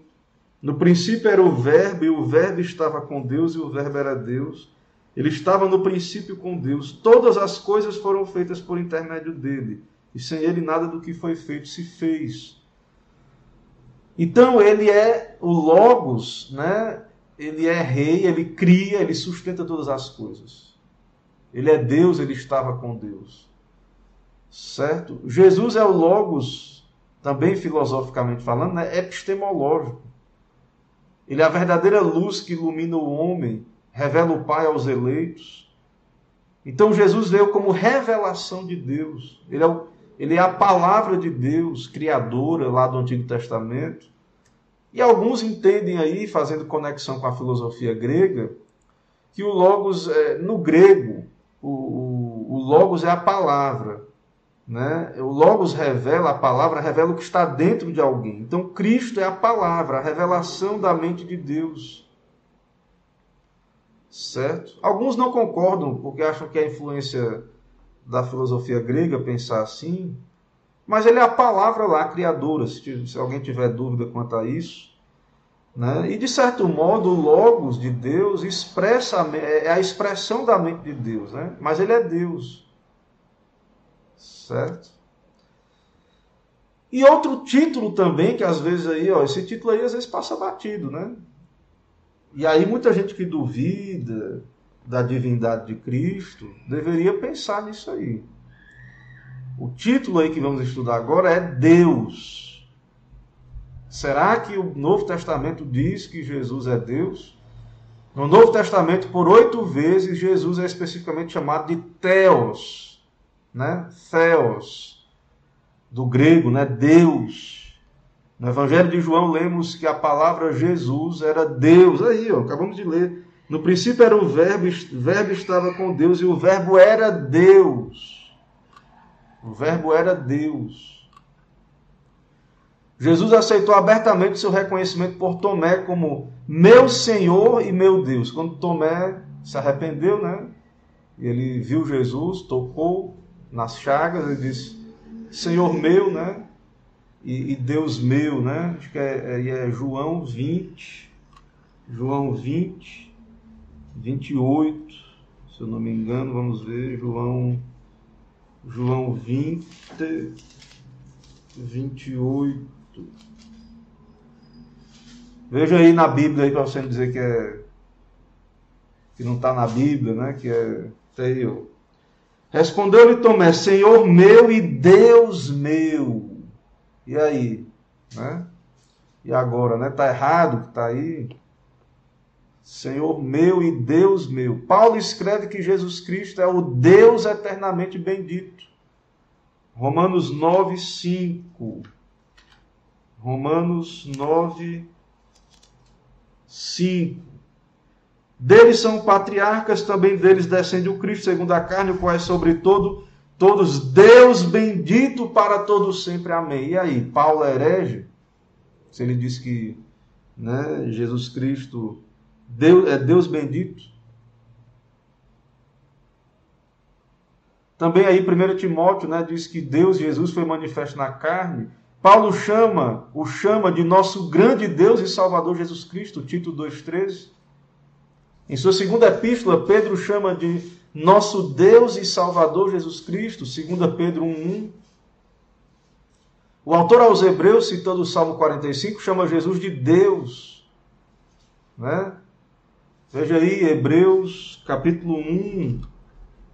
no princípio era o verbo, e o verbo estava com Deus, e o verbo era Deus. Ele estava no princípio com Deus. Todas as coisas foram feitas por intermédio dele, e sem ele nada do que foi feito se fez. Então ele é o Logos, né? Ele é rei, ele cria, ele sustenta todas as coisas. Ele é Deus, ele estava com Deus. Certo? Jesus é o Logos, também filosoficamente falando, né? Epistemológico. Ele é a verdadeira luz que ilumina o homem, revela o Pai aos eleitos. Então Jesus veio como revelação de Deus. Ele é a palavra de Deus, criadora lá do Antigo Testamento. E alguns entendem aí, fazendo conexão com a filosofia grega, que o Logos, no grego, o Logos é a palavra. Né? O Logos revela, a palavra revela o que está dentro de alguém. Então Cristo é a palavra, a revelação da mente de Deus. Certo? Alguns não concordam, porque acham que é a influência da filosofia grega pensar assim, mas ele é a palavra lá, criadora, se alguém tiver dúvida quanto a isso. Né? E de certo modo o Logos de Deus é a expressão da mente de Deus, né? Mas ele é Deus. Certo? E outro título também, que às vezes aí, ó, esse título aí às vezes passa batido, né? E aí muita gente que duvida da divindade de Cristo deveria pensar nisso aí. O título aí que vamos estudar agora é Deus. Será que o Novo Testamento diz que Jesus é Deus? No Novo Testamento, por 8 vezes, Jesus é especificamente chamado de Theos. Né? Theos, do grego, né? Deus. No Evangelho de João lemos que a palavra Jesus era Deus. Aí, ó, acabamos de ler. No princípio era o verbo estava com Deus e o verbo era Deus. O verbo era Deus. Jesus aceitou abertamente seu reconhecimento por Tomé como meu Senhor e meu Deus. Quando Tomé se arrependeu, né? Ele viu Jesus, tocou nas chagas, ele disse, Senhor meu, né? E Deus meu, né? Acho que é João 20, 28, se eu não me engano, vamos ver, João 20, 28. Veja aí na Bíblia aí para você não dizer que não está na Bíblia, né? Que é feio. Respondeu-lhe Tomé, Senhor meu e Deus meu. E aí? Né? E agora, né? Está errado que está aí? Senhor meu e Deus meu. Paulo escreve que Jesus Cristo é o Deus eternamente bendito. Romanos 9, 5. Romanos 9, 5. Deles são patriarcas, também deles descende o Cristo, segundo a carne, o qual é sobre todos Deus bendito para todos sempre. Amém. E aí, Paulo é herege? Se ele diz que, né, Jesus Cristo é Deus bendito. Também aí 1 Timóteo, né, diz que Deus, Jesus, foi manifesto na carne. Paulo o chama de nosso grande Deus e Salvador Jesus Cristo, Tito 2,13. Em sua segunda epístola, Pedro chama de nosso Deus e Salvador Jesus Cristo, 2 Pedro 1,1. O autor aos Hebreus, citando o Salmo 45, chama Jesus de Deus. Né? Veja aí, Hebreus capítulo 1,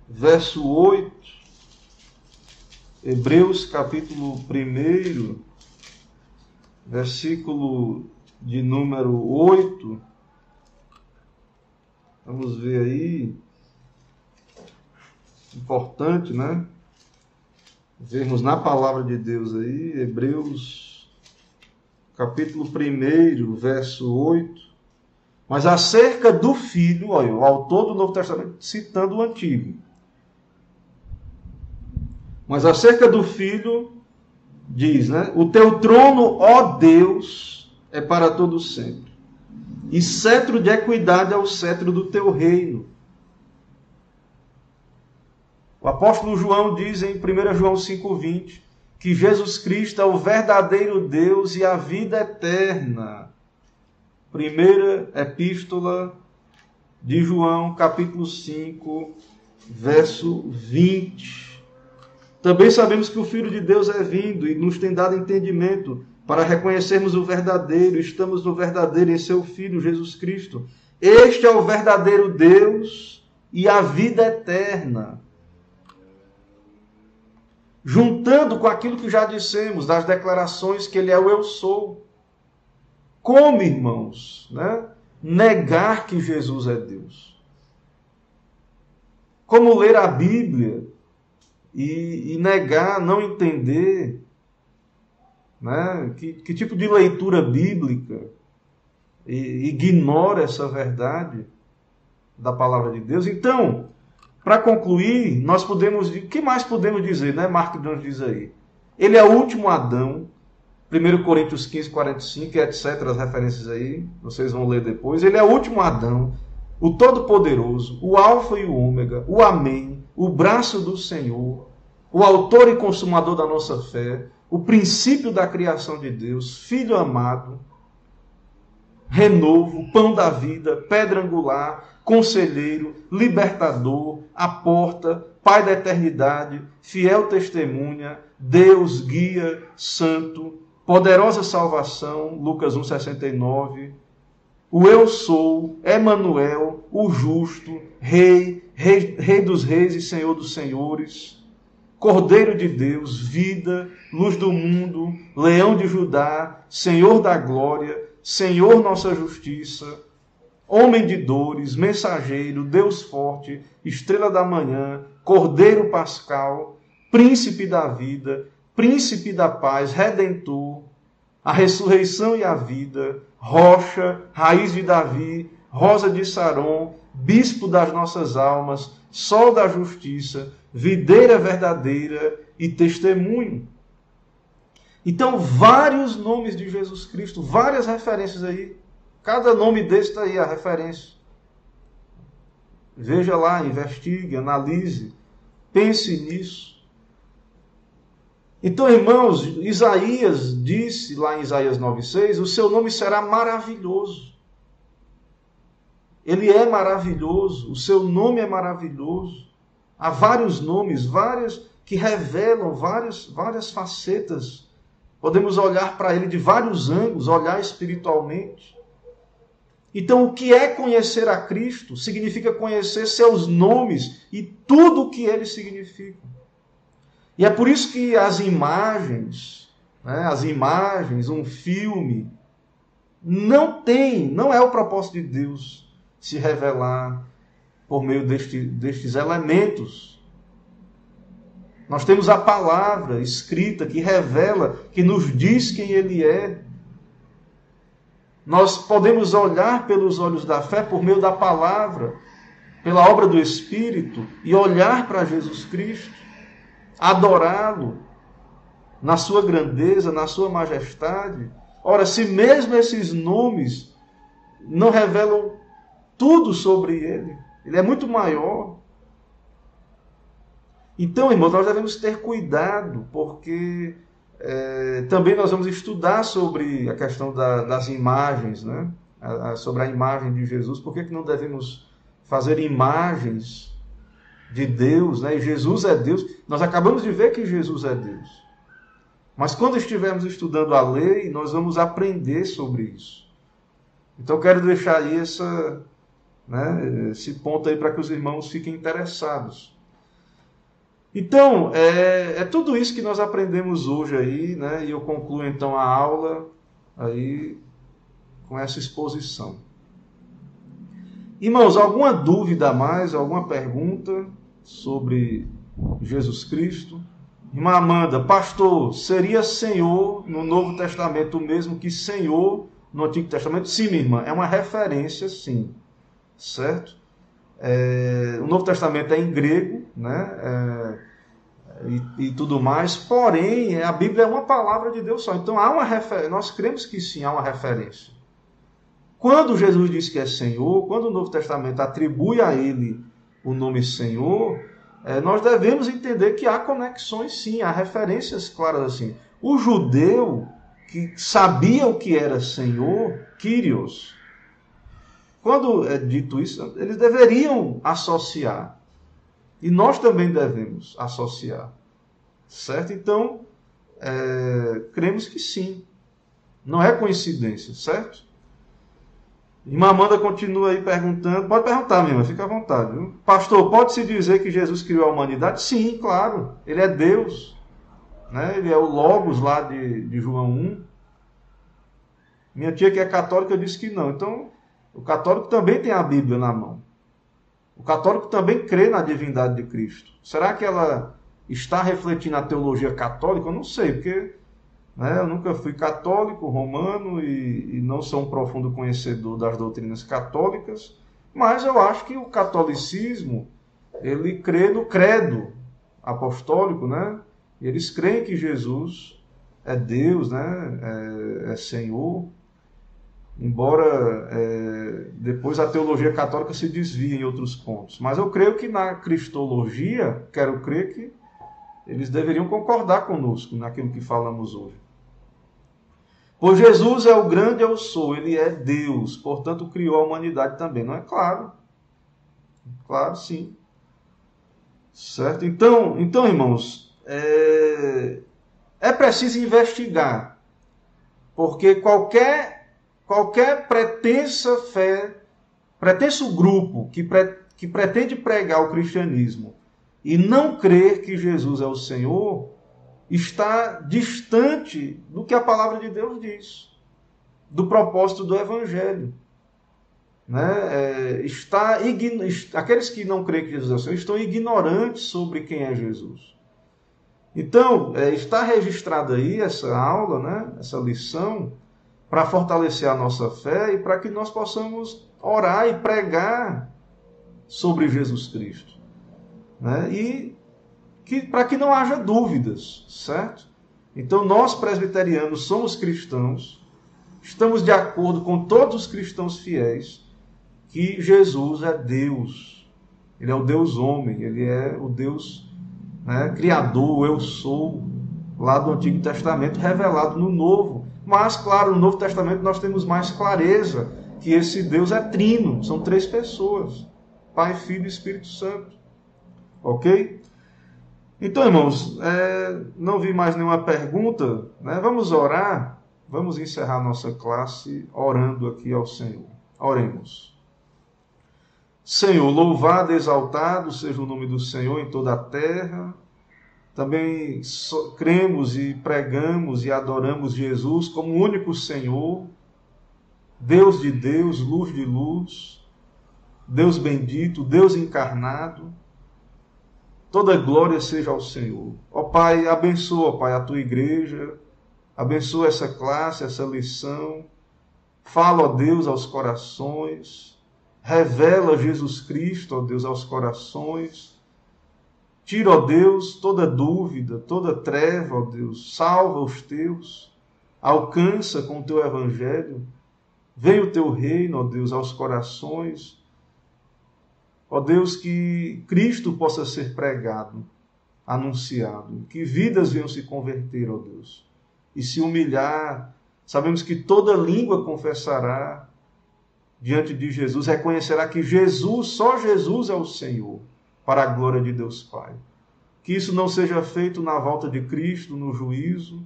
verso 8. Hebreus capítulo 1, versículo de número 8. Vamos ver aí. Importante, né? Vermos na palavra de Deus aí, Hebreus capítulo 1, verso 8. Mas acerca do Filho, olha, o autor do Novo Testamento citando o Antigo. Mas acerca do Filho, diz, né? O teu trono, ó Deus, é para todo sempre. E cetro de equidade é o cetro do teu reino. O apóstolo João diz em 1 João 5,20 que Jesus Cristo é o verdadeiro Deus e a vida eterna. Primeira epístola de João, capítulo 5, verso 20. Também sabemos que o Filho de Deus é vindo e nos tem dado entendimento para reconhecermos o verdadeiro. Estamos no verdadeiro em seu Filho, Jesus Cristo. Este é o verdadeiro Deus e a vida eterna. Juntando com aquilo que já dissemos, das declarações que ele é o eu sou. Como, irmãos, né, negar que Jesus é Deus? Como ler a Bíblia e negar, não entender, né, que tipo de leitura bíblica ignora essa verdade da palavra de Deus? Então, para concluir, nós podemos, o que mais podemos dizer, né? Mark Jones diz aí. Ele é o último Adão, 1 Coríntios 15, 45, etc. As referências aí, vocês vão ler depois. Ele é o último Adão, o Todo-Poderoso, o Alfa e o Ômega, o Amém, o braço do Senhor, o autor e consumador da nossa fé, o princípio da criação de Deus, Filho amado, renovo, pão da vida, pedra angular, conselheiro, libertador, a porta, Pai da eternidade, fiel testemunha, Deus, guia, santo, poderosa salvação, Lucas 1,69, o eu sou, Emanuel, o justo, rei dos reis e Senhor dos senhores, Cordeiro de Deus, vida, luz do mundo, leão de Judá, Senhor da glória, Senhor nossa justiça, homem de dores, mensageiro, Deus forte, estrela da manhã, Cordeiro pascal, príncipe da vida, príncipe da paz, redentor, a ressurreição e a vida, rocha, raiz de Davi, rosa de Saron, bispo das nossas almas, sol da justiça, videira verdadeira e testemunho. Então, vários nomes de Jesus Cristo, várias referências aí. Cada nome desse está aí, a referência. Veja lá, investigue, analise, pense nisso. Então, irmãos, Isaías disse lá em Isaías 9,6, o seu nome será maravilhoso. Ele é maravilhoso, o seu nome é maravilhoso. Há vários nomes, vários que revelam várias facetas. Podemos olhar para ele de vários ângulos, olhar espiritualmente. Então, o que é conhecer a Cristo? Significa conhecer seus nomes e tudo o que eles significam. E é por isso que as imagens, um filme, não é o propósito de Deus se revelar por meio destes elementos. Nós temos a palavra escrita que revela, que nos diz quem Ele é. Nós podemos olhar pelos olhos da fé por meio da palavra, pela obra do Espírito, e olhar para Jesus Cristo, adorá-lo na sua grandeza, na sua majestade, Ora, se mesmo esses nomes não revelam tudo sobre ele, ele é muito maior. Então, irmãos, nós devemos ter cuidado, porque também nós vamos estudar sobre a questão das imagens, né? Sobre a imagem de Jesus. Por que não devemos fazer imagens de Deus, né? E Jesus é Deus. Nós acabamos de ver que Jesus é Deus. Mas quando estivermos estudando a lei, nós vamos aprender sobre isso. Então eu quero deixar aí esse ponto aí para que os irmãos fiquem interessados. Então, é tudo isso que nós aprendemos hoje aí, né? E eu concluo então a aula aí com essa exposição. Irmãos, alguma dúvida a mais, alguma pergunta sobre Jesus Cristo? Irmã Amanda, pastor, seria Senhor no Novo Testamento o mesmo que Senhor no Antigo Testamento? Sim, minha irmã, é uma referência, sim, certo? O Novo Testamento é em grego, né? E tudo mais, porém, a Bíblia é uma palavra de Deus só. Então, há uma referência, nós cremos que sim, há uma referência. Quando Jesus diz que é Senhor, quando o Novo Testamento atribui a ele o nome Senhor, nós devemos entender que há conexões sim, há referências claras assim. O judeu que sabia o que era Senhor, Kyrios, quando é dito isso, eles deveriam associar. E nós também devemos associar. Certo? Então, cremos que sim. Não é coincidência, certo? Irmã Amanda continua aí perguntando. Pode perguntar, minha irmã, fica à vontade. Viu? Pastor, pode-se dizer que Jesus criou a humanidade? Sim, claro. Ele é Deus. Né? Ele é o Logos lá de João 1. Minha tia que é católica disse que não. Então, o católico também tem a Bíblia na mão. O católico também crê na divindade de Cristo. Será que ela está refletindo a teologia católica? Eu não sei, porque eu nunca fui católico, romano, e não sou um profundo conhecedor das doutrinas católicas, mas eu acho que o catolicismo, ele crê no credo apostólico, né? Eles creem que Jesus é Deus, né? É Senhor. Embora depois a teologia católica se desvie em outros pontos. Mas eu creio que na cristologia, quero crer que eles deveriam concordar conosco naquilo que falamos hoje. Pois Jesus é o grande eu sou, ele é Deus, portanto criou a humanidade também, não é claro? Claro, sim. Certo? Então irmãos, é preciso investigar, porque qualquer pretenso grupo que pretende pregar o cristianismo e não crer que Jesus é o Senhor, está distante do que a palavra de Deus diz, do propósito do Evangelho. Né? Aqueles que não creem que Jesus é o Senhor estão ignorantes sobre quem é Jesus. Então, está registrada aí essa aula, né? Essa lição, para fortalecer a nossa fé e para que nós possamos orar e pregar sobre Jesus Cristo. Né? E para que não haja dúvidas, certo? Então nós presbiterianos somos cristãos, estamos de acordo com todos os cristãos fiéis que Jesus é Deus. Ele é o Deus homem, ele é o Deus, né, criador, eu sou, lá do Antigo Testamento, revelado no Novo. Mas, claro, no Novo Testamento nós temos mais clareza que esse Deus é trino, são 3 pessoas, Pai, Filho e Espírito Santo. Ok? Então, irmãos, não vi mais nenhuma pergunta, né? Vamos orar, vamos encerrar nossa classe orando aqui ao Senhor. Oremos. Senhor, louvado e exaltado seja o nome do Senhor em toda a terra. Também cremos e pregamos e adoramos Jesus como o único Senhor, Deus de Deus, luz de luz, Deus bendito, Deus encarnado. Toda glória seja ao Senhor. Ó Pai, abençoa, Pai, a tua igreja, abençoa essa classe, essa lição. Fala, ó Deus, aos corações. Revela Jesus Cristo, ó Deus, aos corações. Tira, ó Deus, toda dúvida, toda treva, ó Deus. Salva os teus. Alcança com o teu evangelho. Venha o teu reino, ó Deus, aos corações. Ó Deus, que Cristo possa ser pregado, anunciado, que vidas venham se converter, ó Deus, e se humilhar. Sabemos que toda língua confessará diante de Jesus, reconhecerá que Jesus, só Jesus é o Senhor, para a glória de Deus Pai. Que isso não seja feito na volta de Cristo, no juízo,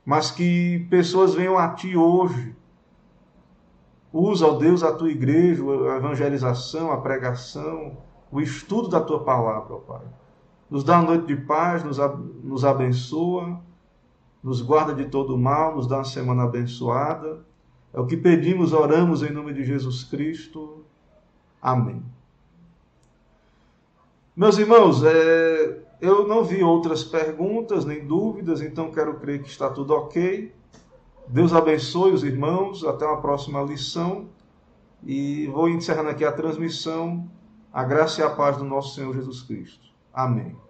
mas que pessoas venham a Ti hoje. Usa, ó Deus, a Tua igreja, a evangelização, a pregação, o estudo da Tua palavra, ó Pai. Nos dá uma noite de paz, nos abençoa, nos guarda de todo mal, nos dá uma semana abençoada. É o que pedimos, oramos em nome de Jesus Cristo. Amém. Meus irmãos, eu não vi outras perguntas nem dúvidas, então quero crer que está tudo ok. Deus abençoe os irmãos, até uma próxima lição. E vou encerrando aqui a transmissão. A graça e a paz do nosso Senhor Jesus Cristo. Amém.